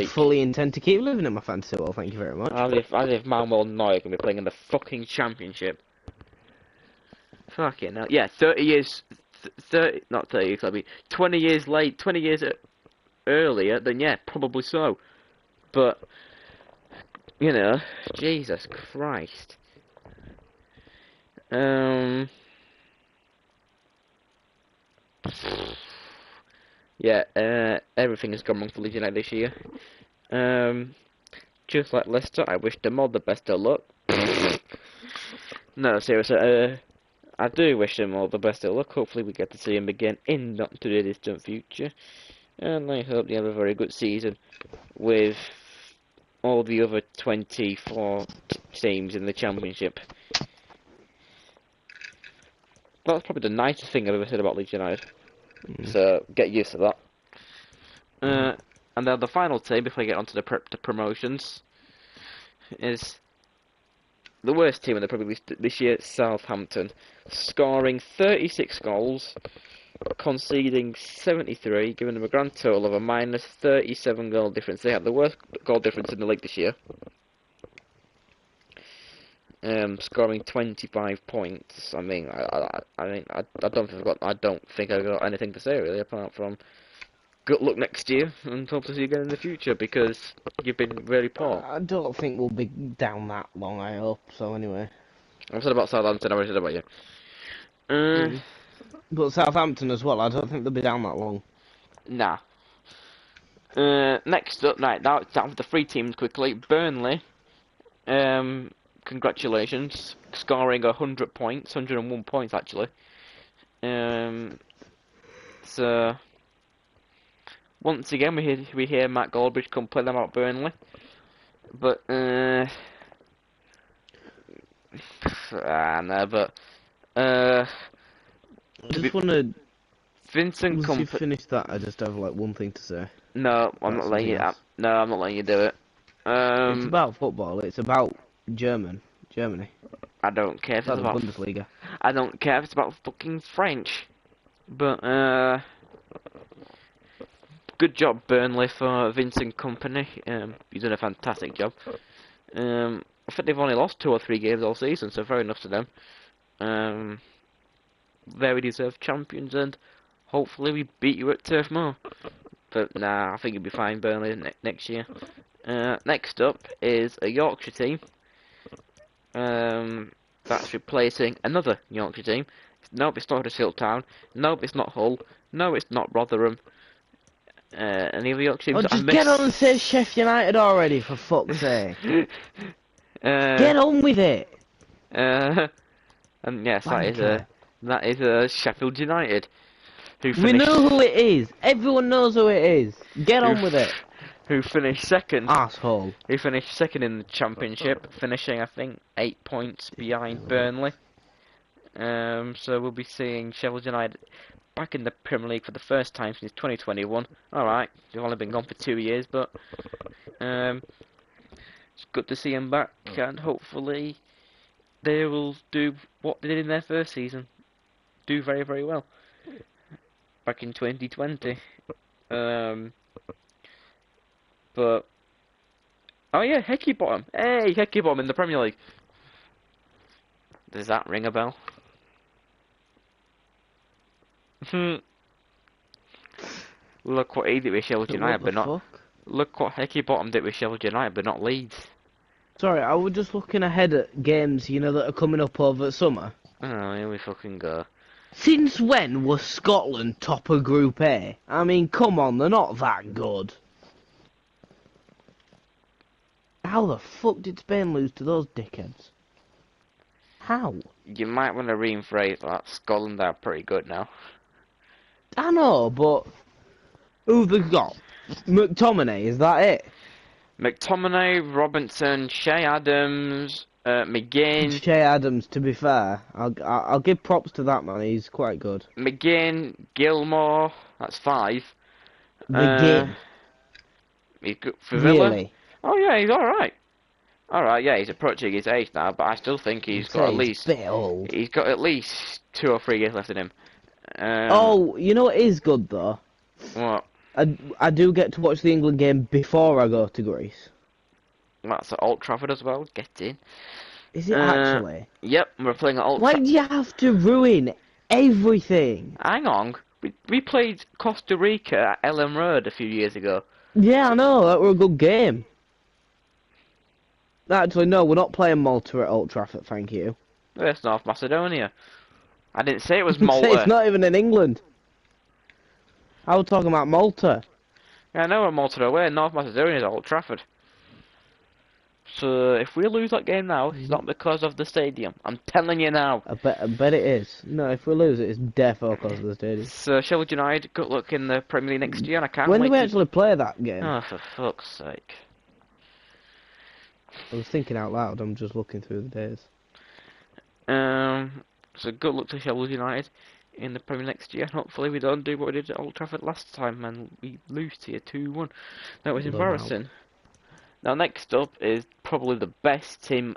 S2: fully intend to keep living in my fantasy world. Thank you very much.
S1: As if Manuel Neuer can be playing in the fucking championship. Fucking hell. Yeah, 30 years. 30, not 30 years, I mean 20 years late, 20 years earlier, then yeah, probably so. But, you know, Jesus Christ. Yeah, everything has gone wrong for Leeds United this year. Just like Leicester, I wish them all the best of luck. No, seriously, I do wish them all the best of luck. Hopefully we get to see them again in not too distant future. And I hope they have a very good season with all the other 24 teams in the championship. That's probably the nicest thing I've ever said about Leeds United. So get used to that. And then the final team, before I get onto the promotions, is the worst team in the Premier League this year, Southampton, scoring 36 goals, conceding 73, giving them a grand total of a minus 37 goal difference. They had the worst goal difference in the league this year, scoring 25 points. I mean, I don't think I've got anything to say really, apart from good luck next year and hope to see you again in the future, because you've been really poor.
S2: I don't think we'll be down that long, I hope. So anyway.
S1: I've said about Southampton, I've already said about you.
S2: But Southampton as well, I don't think they'll be down that long.
S1: Nah. Next up, right, now it's down to the 3 teams quickly. Burnley, congratulations, scoring 100 points, 101 points actually. So once again, we hear Matt Goldbridge complain about Burnley, but no, but
S2: I just want to.
S1: Vincent
S2: Once
S1: Kompany.
S2: you finish that, I just have like one thing to say.
S1: No, I'm not letting you. No, I'm not letting you do it.
S2: It's about football. It's about Germany.
S1: I don't care if it's about
S2: Bundesliga.
S1: I don't care if it's about fucking French. But good job, Burnley, for Vincent Kompany. He's done a fantastic job. I think they've only lost 2 or 3 games all season, so fair enough to them. Very deserved champions, and hopefully we beat you at Turf Moor. But nah, I think he'll be fine. Burnley next year. Next up is a Yorkshire team. That's replacing another Yorkshire team. Nope, it's not Huddersfield Town. Nope, it's not Hull. No, it's not Rotherham. Any other Yorkshire
S2: Oh,
S1: teams that I
S2: just get on and
S1: missed?
S2: say Sheffield United already, for fuck's sake.
S1: uh,
S2: Get on with it.
S1: uh, and yes,
S2: Wanker.
S1: that is Sheffield United, who
S2: We
S1: finished
S2: know who it is. Everyone knows who it is. Get
S1: who
S2: on with it.
S1: who finished second.
S2: Asshole.
S1: Who finished second in the championship, finishing I think 8 points behind Burnley. So we'll be seeing Sheffield United back in the Premier League for the first time since 2021. Alright, they've only been gone for 2 years, but it's good to see them back, and hopefully they will do what they did in their first season. Do very, very well. Back in 2020. But, oh yeah, Hecky Bottom. Hey, Hecky Bottom in the Premier League. Does that ring a bell? Look what he did with Sheffield
S2: What
S1: United,
S2: the
S1: but not.
S2: fuck?
S1: Look what Hecky Bottom did with Sheffield United, but not Leeds.
S2: Sorry, I was just looking ahead at games, that are coming up over summer.
S1: Oh, here we fucking go.
S2: Since when was Scotland top of Group A? I mean, come on, they're not that good. How the fuck did Spain lose to those dickheads? How?
S1: You might want to rephrase that. Scotland are pretty good now.
S2: I know, but who they got? McTominay, is that it?
S1: McTominay, Robinson, Shea Adams, McGinn,
S2: Shea Adams, to be fair, I'll give props to that man. He's quite good.
S1: Gilmore. That's 5.
S2: McGinn,
S1: He's good for Villa.
S2: really?
S1: Oh yeah, he's all right. All right, yeah, he's approaching his age now, but I still think
S2: I'd say he's a bit old.
S1: he's got at least 2 or 3 years left in him.
S2: Oh, you know what is good though?
S1: What?
S2: I do get to watch the England game before I go to Greece.
S1: That's at Old Trafford as well. Get in.
S2: Is it actually?
S1: Yep, we're playing at Old
S2: Why
S1: Trafford.
S2: do you have to ruin everything?
S1: Hang on, we played Costa Rica at Ellen Road a few years ago.
S2: Yeah, I know, that were a good game. Actually, no, we're not playing Malta at Old Trafford, thank you.
S1: That's North Macedonia. I didn't say it was
S2: Say
S1: Malta.
S2: it's not even in England. I was talking about Malta.
S1: Yeah, I know we're Malta away. North Macedonia is at Old Trafford. So if we lose that game now, it's not because of the stadium. I'm telling you now.
S2: I bet it is. No, if we lose it, it's defo because of the stadium.
S1: So Sheffield United, good luck in the Premier League next year, and I can't
S2: When
S1: wait
S2: do we
S1: to...
S2: actually play that game?
S1: Oh, for fuck's sake.
S2: I was thinking out loud, I'm just looking through the days.
S1: So good luck to Sheffield United in the Premier next year. Hopefully we don't do what we did at Old Trafford last time and we lose here 2-1. That was embarrassing. Now next up is probably the best team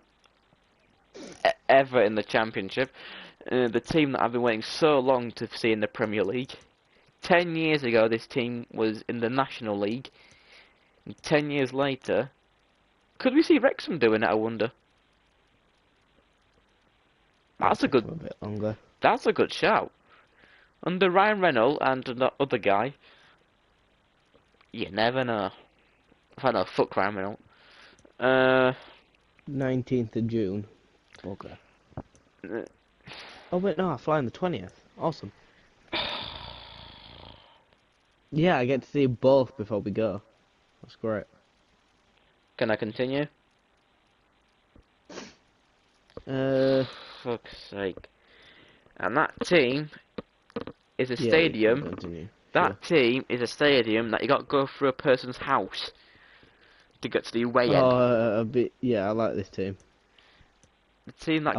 S1: ever in the Championship. The team that I've been waiting so long to see in the Premier League. 10 years ago this team was in the National League. And 10 years later, could we see Wrexham doing it, I wonder? That's a
S2: A
S1: good...
S2: bit longer.
S1: That's a good shout. Under Ryan Reynolds and the other guy, you never know. I know, fuck Ryan Reynolds.
S2: 19th of June. Okay. Oh wait, no, I fly on the 20th. Awesome. Yeah, I get to see both before we go. That's great.
S1: Can I continue? Fuck's sake. And that team is a
S2: Yeah,
S1: stadium.
S2: continue.
S1: That team is a stadium that you got to go through a person's house to get to the away end.
S2: Oh, a bit. Yeah, I like this team.
S1: The team that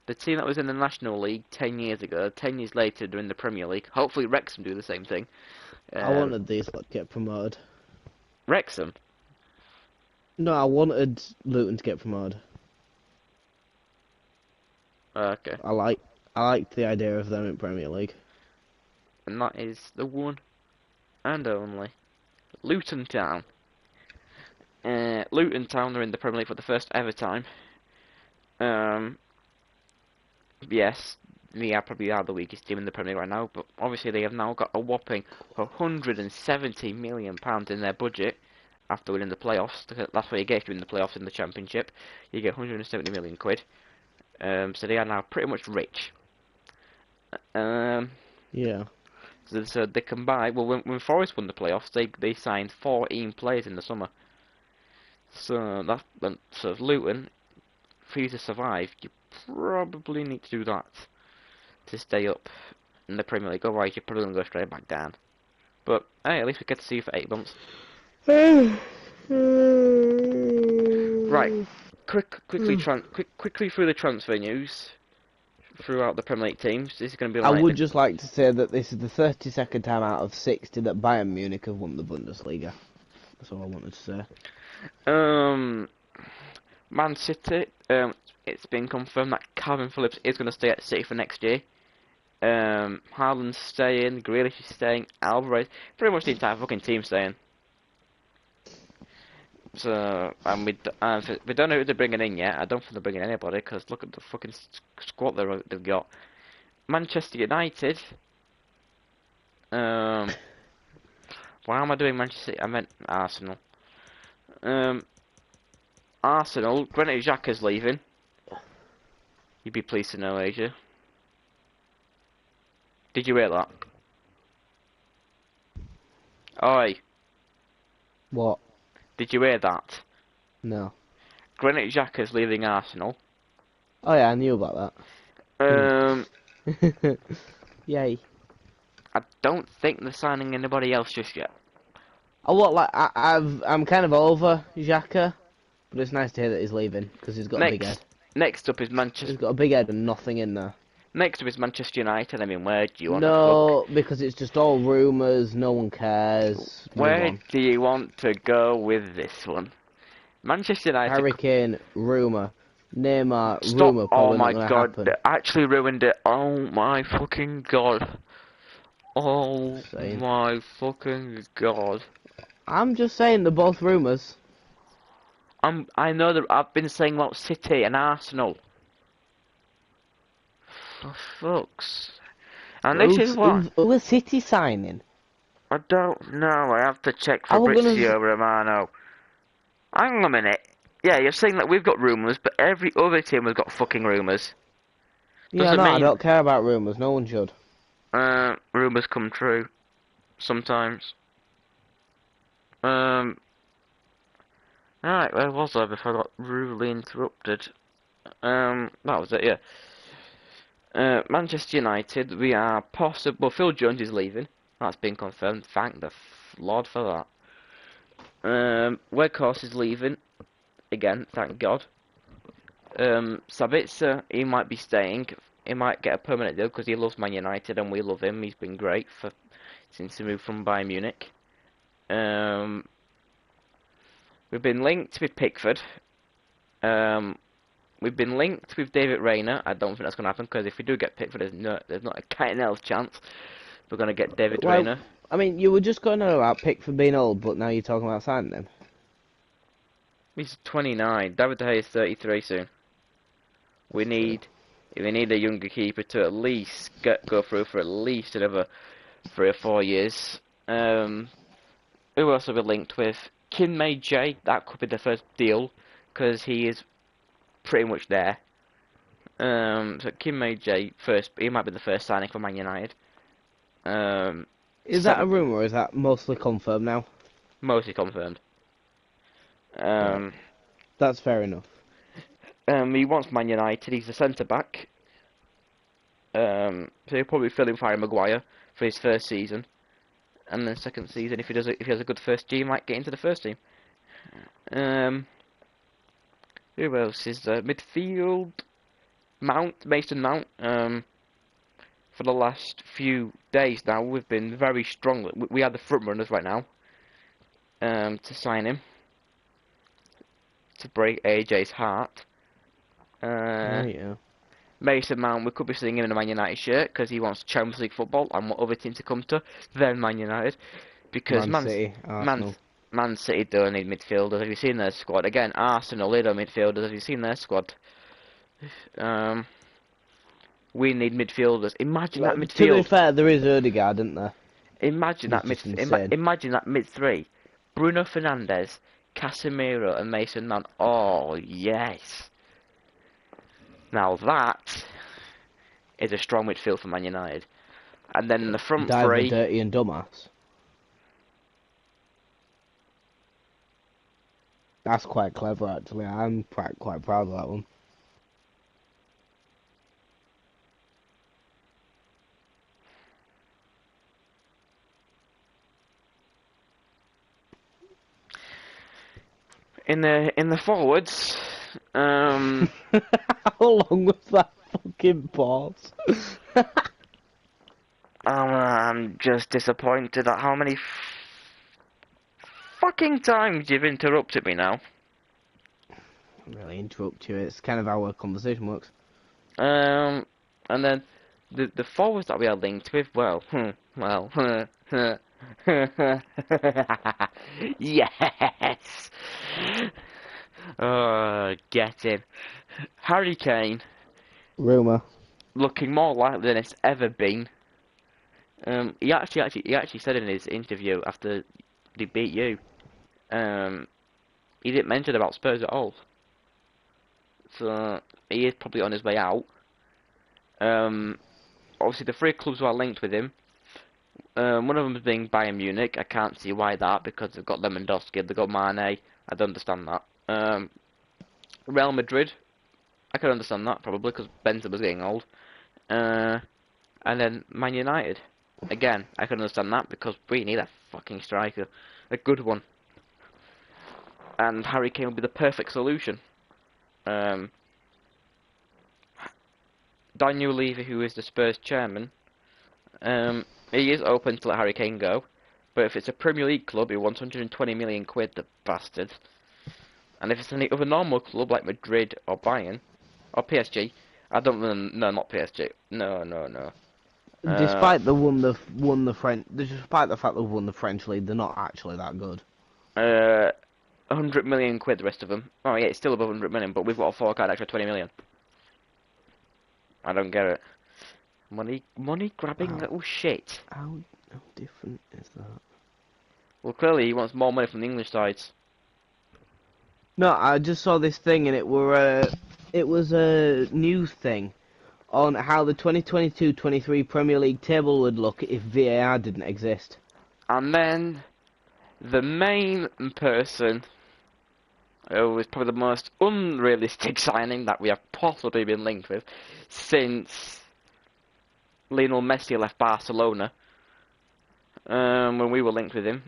S1: the team that was in the National League 10 years ago, 10 years later they're in the Premier League. Hopefully Wrexham do the same thing.
S2: I wanted these to get promoted.
S1: Wrexham?
S2: No, I wanted Luton to get promoted.
S1: Okay.
S2: I liked the idea of them in Premier League.
S1: And that is the one and only Luton Town. Luton Town are in the Premier League for the first ever time. Yes, they are probably the weakest team in the Premier League right now, but obviously they have now got a whopping £170 million in their budget after winning the playoffs. That's what you get if you win the playoffs in the Championship. You get 170 million quid. So they are now pretty much rich. Um,
S2: Yeah.
S1: so they can buy. Well, when Forest won the playoffs, they signed 14 players in the summer. So so Luton, for you to survive, you probably need to do that to stay up in the Premier League. Otherwise, you're probably gonna go straight back down. But hey, at least we get to see you for 8 months. Right, quickly through the transfer news throughout the Premier League teams. This is going to be
S2: I
S1: like
S2: would just like to say that this is the 32nd time out of 60 that Bayern Munich have won the Bundesliga. That's all I wanted to say.
S1: Man City. It's been confirmed that Calvin Phillips is going to stay at City for next year. Haaland's staying, Grealish is staying, Alvarez, pretty much the entire fucking team staying. So, and we don't know who they're bringing in yet. I don't think they're bringing anybody because look at the fucking squad they've got. Manchester United. Why am I doing Manchester City? I meant Arsenal. Arsenal. Granit Xhaka's leaving. You'd be pleased to know, Asia. Did you hear that? Oi.
S2: What?
S1: Did you hear that?
S2: No.
S1: Granit Xhaka's leaving Arsenal.
S2: Oh yeah, I knew about
S1: Um,
S2: that. Yay.
S1: I don't think they're signing anybody else just yet.
S2: I'm kind of over Xhaka, but it's nice to hear that he's leaving because he's got a big head.
S1: Next up is Manchester.
S2: He's got a big head and nothing in there.
S1: Next up is Manchester United. I mean, where do you want to
S2: No, because it's just all rumours. No one cares.
S1: Where do you want to go with this one? Manchester United.
S2: Harry Kane, rumour. Neymar,
S1: Stop!
S2: rumour.
S1: Oh
S2: Probably
S1: my
S2: not
S1: god!
S2: happen.
S1: They actually ruined it. Oh my fucking god! Oh
S2: Same.
S1: my fucking god!
S2: I'm just saying they're both rumours.
S1: I know that I've been saying about City and Arsenal. For fuck's. And this is what
S2: Who is City signing?
S1: I don't know. I have to check
S2: I was gonna
S1: Fabrizio Romano. Hang on a minute. Yeah, you're saying that we've got rumours, but every other team has got fucking rumours.
S2: Yeah,
S1: Doesn't
S2: no, I
S1: mean
S2: don't care about rumours. No one should.
S1: rumours come true sometimes. Alright, where was I before I got rudely interrupted? That was it, yeah. Manchester United, we are possible. Well, Phil Jones is leaving. That's been confirmed. Thank the Lord for that. Weghorst is leaving. Again, thank God. Sabitzer, he might be staying. He might get a permanent deal because he loves Man United and we love him. He's been great since he moved from Bayern Munich. We've been linked with Pickford. We've been linked with David Rayner. I don't think that's going to happen because if we do get Pickford, there's not a cat in hell's chance we're going to get David Rayner.
S2: I mean, you were just going on about Pickford being old, but now you're talking about signing him.
S1: He's 29. David De Gea is 33 soon. We need a younger keeper to at least go through for at least another 3 or 4 years. Who else are we linked with? Kim May J. That could be the first deal because he is pretty much there. So Kim May J. First, he might be the first signing for Man United.
S2: Is that a rumour or is that mostly confirmed now?
S1: Mostly confirmed.
S2: Right. That's fair enough.
S1: He wants Man United. He's a centre back. So he'll probably fill in for Harry Maguire for his first season, and then second season, if he has a good first year, he might get into the first team. Who else is there? Midfield. Mason Mount. For the last few days now, we've been very strong. We are the front runners right now. To sign him. To break AJ's heart.
S2: Yeah.
S1: Mason Mount, we could be seeing him in a Man United shirt because he wants Champions League football and what other team to come to than Man United. Because
S2: Man City, Arsenal.
S1: Man City don't need midfielders. Have you seen their squad? Again, Arsenal, they don't midfielders. Have you seen their squad? We need midfielders. Imagine that
S2: To be
S1: midfield.
S2: fair, there is Odegaard, isn't there?
S1: Imagine
S2: He's
S1: that
S2: just insane.
S1: imagine that mid three. Bruno Fernandes, Casemiro, and Mason Mount. Oh yes. Now that is a strong midfield for Man United. And then the front
S2: Diver,
S1: three.
S2: Dirty, and Dumbass. That's quite clever, actually. I'm quite proud of that one.
S1: In the forwards,
S2: How long was that fucking pause?
S1: I'm just disappointed at how many fucking times you've interrupted me now.
S2: Really interrupt you. It's kind of how our conversation works.
S1: And then the forwards that we are linked with, well, yes. Get in. Harry Kane
S2: Rumour.
S1: looking more likely than it's ever been. He actually said in his interview after they beat you, he didn't mention about Spurs at all. So he is probably on his way out. Obviously the three clubs who are linked with him. One of them is being Bayern Munich. I can't see why that, because they've got Lewandowski, they've got Mane. I don't understand that. Real Madrid. I can understand that probably because Benzema's getting old. And then Man United. Again, I can understand that because we need a fucking striker, a good one. And Harry Kane would be the perfect solution. Daniel Levy, who is the Spurs chairman, he is open to let Harry Kane go, but if it's a Premier League club, he wants 120 million quid, the bastard. And if it's any other normal club like Madrid or Bayern or PSG, I don't know, no, not PSG. No, no, no.
S2: Despite despite the fact they've won the French league, they're not actually that good.
S1: 100 million quid, the rest of them. Oh yeah, it's still above 100 million, but we've got a forecast extra 20 million. I don't get it. Money grabbing little shit.
S2: How different is that?
S1: Well, clearly he wants more money from the English sides.
S2: No, I just saw this thing and it was a news thing on how the 2022-23 Premier League table would look if VAR didn't exist.
S1: And then the main person who is probably the most unrealistic signing that we have possibly been linked with since Lionel Messi left Barcelona. When we were linked with him,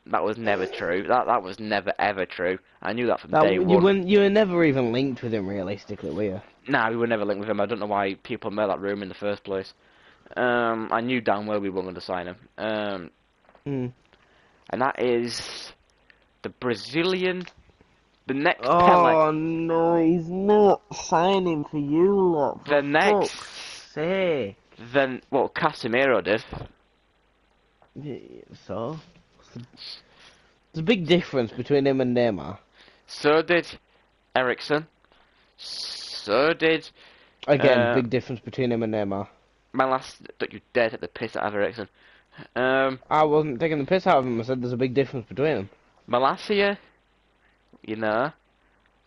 S1: that was never true. That was never ever true. I knew that from day one.
S2: You were never even linked with him realistically, were you?
S1: Nah, we were never linked with him. I don't know why people made that room in the first place. I knew damn well we weren't going to sign him. And that is the Brazilian, the next Pele.
S2: Oh no, he's not signing for you lot. For
S1: The next,
S2: fuck's sake.
S1: then well, Casemiro did.
S2: So, there's a big difference between him and Neymar.
S1: So did Ericsson. So did
S2: Again, big difference between him and Neymar.
S1: my last. Don't you dare take the piss out of Ericsson.
S2: I wasn't taking the piss out of him. I said there's a big difference between them.
S1: Malacia, you know.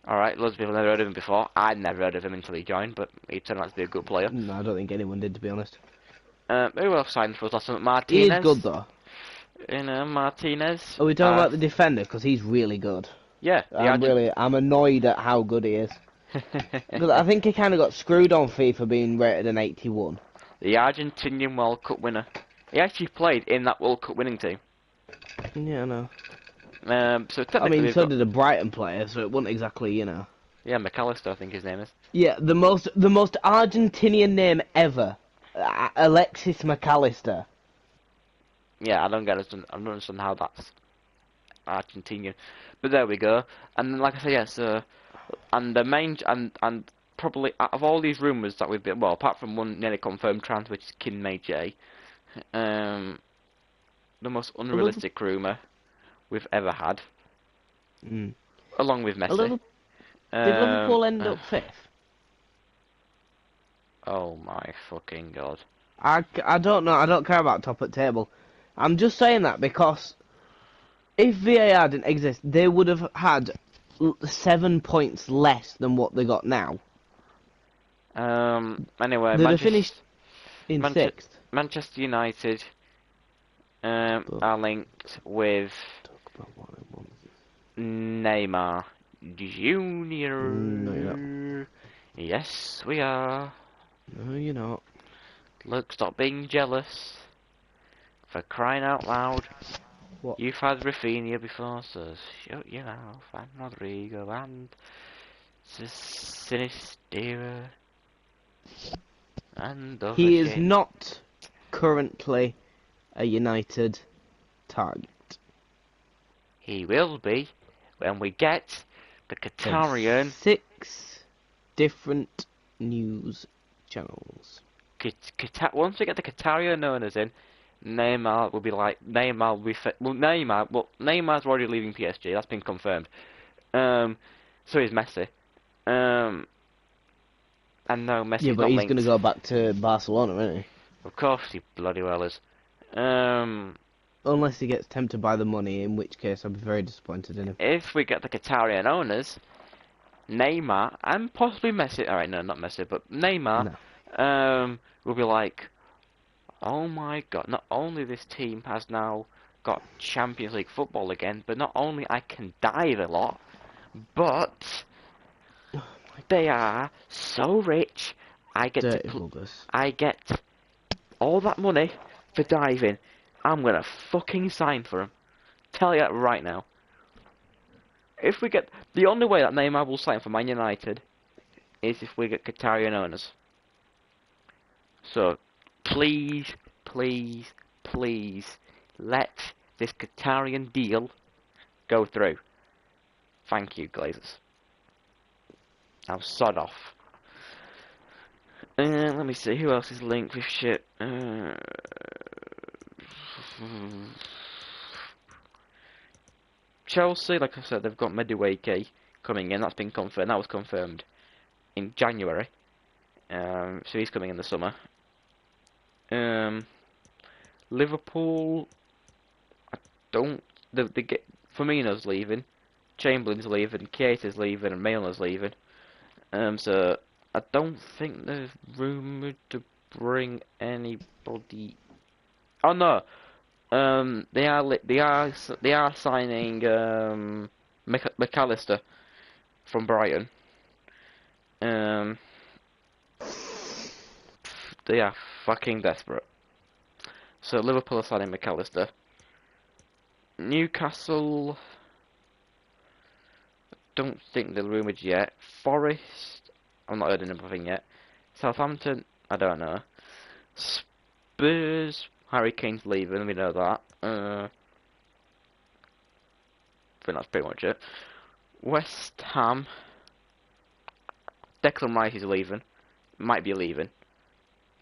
S1: Alright, loads of people never heard of him before. I'd never heard of him until he joined, but he turned out to be a good player.
S2: No, I don't think anyone did, to be honest.
S1: Who else signed for us last time?
S2: He
S1: Martinez.
S2: is good, though.
S1: You know, Martinez.
S2: Are we talking about the defender? Because he's really good.
S1: Yeah.
S2: I'm annoyed at how good he is. Because I think he kind of got screwed on FIFA being rated an 81.
S1: The Argentinian World Cup winner. He actually played in that World Cup winning team.
S2: Yeah, I know.
S1: So
S2: I
S1: technically
S2: mean, so did a Brighton player, so it wasn't exactly, you know.
S1: Yeah, McAllister, I think his name is.
S2: Yeah, the most Argentinian name ever, Alexis McAllister.
S1: Yeah, I don't understand how that's Argentinian, but there we go. And then, like I say, yeah. So, and the main and probably out of all these rumours that we've been, well, apart from one nearly confirmed transfer, which is Kim May J, the most unrealistic rumour we've ever had, along with Messi.
S2: Did Liverpool end up fifth?
S1: Oh my fucking god.
S2: I don't know. I don't care about top at table. I'm just saying that because if VAR didn't exist, they would have had 7 points less than what they got now.
S1: Anyway,
S2: They'd have finished in
S1: Manche
S2: 6th.
S1: Manchester United
S2: But
S1: are linked with
S2: talk about what I want.
S1: Neymar Junior.
S2: No, you're not.
S1: Yes, we are.
S2: No, you're not.
S1: Look, stop being jealous. For crying out loud.
S2: What?
S1: You've had Rafinha before, so shut your mouth. And Rodrigo and Sinistera and other
S2: He is
S1: shit.
S2: not currently a United target.
S1: He will be when we get the
S2: There's
S1: Qatarian.
S2: 6 different news channels.
S1: Once we get the Qatarian owners in, Neymar will be like Neymar will be Neymar's already leaving PSG. That's been confirmed. So is Messi. And no,
S2: Yeah,
S1: Messi's
S2: but
S1: not
S2: he's going to
S1: linked.
S2: go back to Barcelona, isn't he?
S1: Of course he bloody well is. Um,
S2: Unless he gets tempted by the money, in which case I'd be very disappointed in him.
S1: if we get the Qatarian owners, Neymar and possibly Messi. All right, no, not Messi, but Neymar.
S2: No.
S1: Will be like, oh my god! Not only this team has now got Champions League football again, but not only I can dive a lot, but they are so rich. I get to
S2: Dirty buggers.
S1: I get all that money for diving. I'm gonna fucking sign for them. Tell you that right now. If we get the only way that Neymar will sign for Man United is if we get Qatarian owners. So please, please, please let this Qatarian deal go through. Thank you, Glazers. Now sod off. Let me see who else is linked with shit. Chelsea, like I said, they've got Madueke coming in. That's been confirmed. That was confirmed in January. So he's coming in the summer. Liverpool, I don't. They get Firmino's leaving, Chamberlain's leaving, Keita's leaving, and Milner's leaving. So I don't think they're rumoured to bring anybody. Oh no. They are signing McAllister from Brighton. Um, they are fucking desperate. So Liverpool are signing McAllister. Newcastle, don't think they're rumoured yet. Forest, I've not heard anything yet. Southampton, I don't know. Spurs, Harry Kane's leaving, we know that. I think that's pretty much it. West Ham, Declan Rice is leaving. Might be leaving.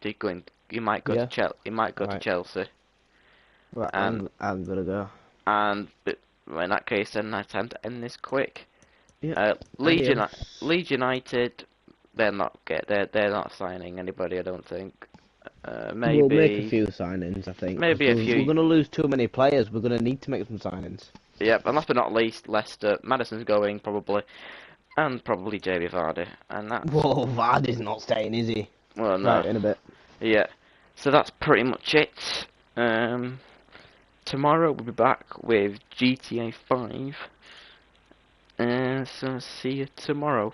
S1: He might go
S2: Yeah.
S1: to Chelsea. He might go to
S2: Right.
S1: Chelsea.
S2: Right,
S1: And
S2: I'm gonna go.
S1: In that case, then I time to end this quick.
S2: Yeah.
S1: Leeds United, they're not signing anybody. I don't think.
S2: We'll make a
S1: Maybe
S2: few signings, I think.
S1: maybe a
S2: Because
S1: few.
S2: we're gonna lose too many players. We're gonna need to make some signings.
S1: Yep, and last but not least, Leicester. Madison's going probably, and probably Jamie Vardy, and that's
S2: Whoa, Vardy's not staying, is he?
S1: well, no,
S2: Right, in a bit.
S1: yeah. So that's pretty much it. Tomorrow we'll be back with GTA 5. So see you tomorrow.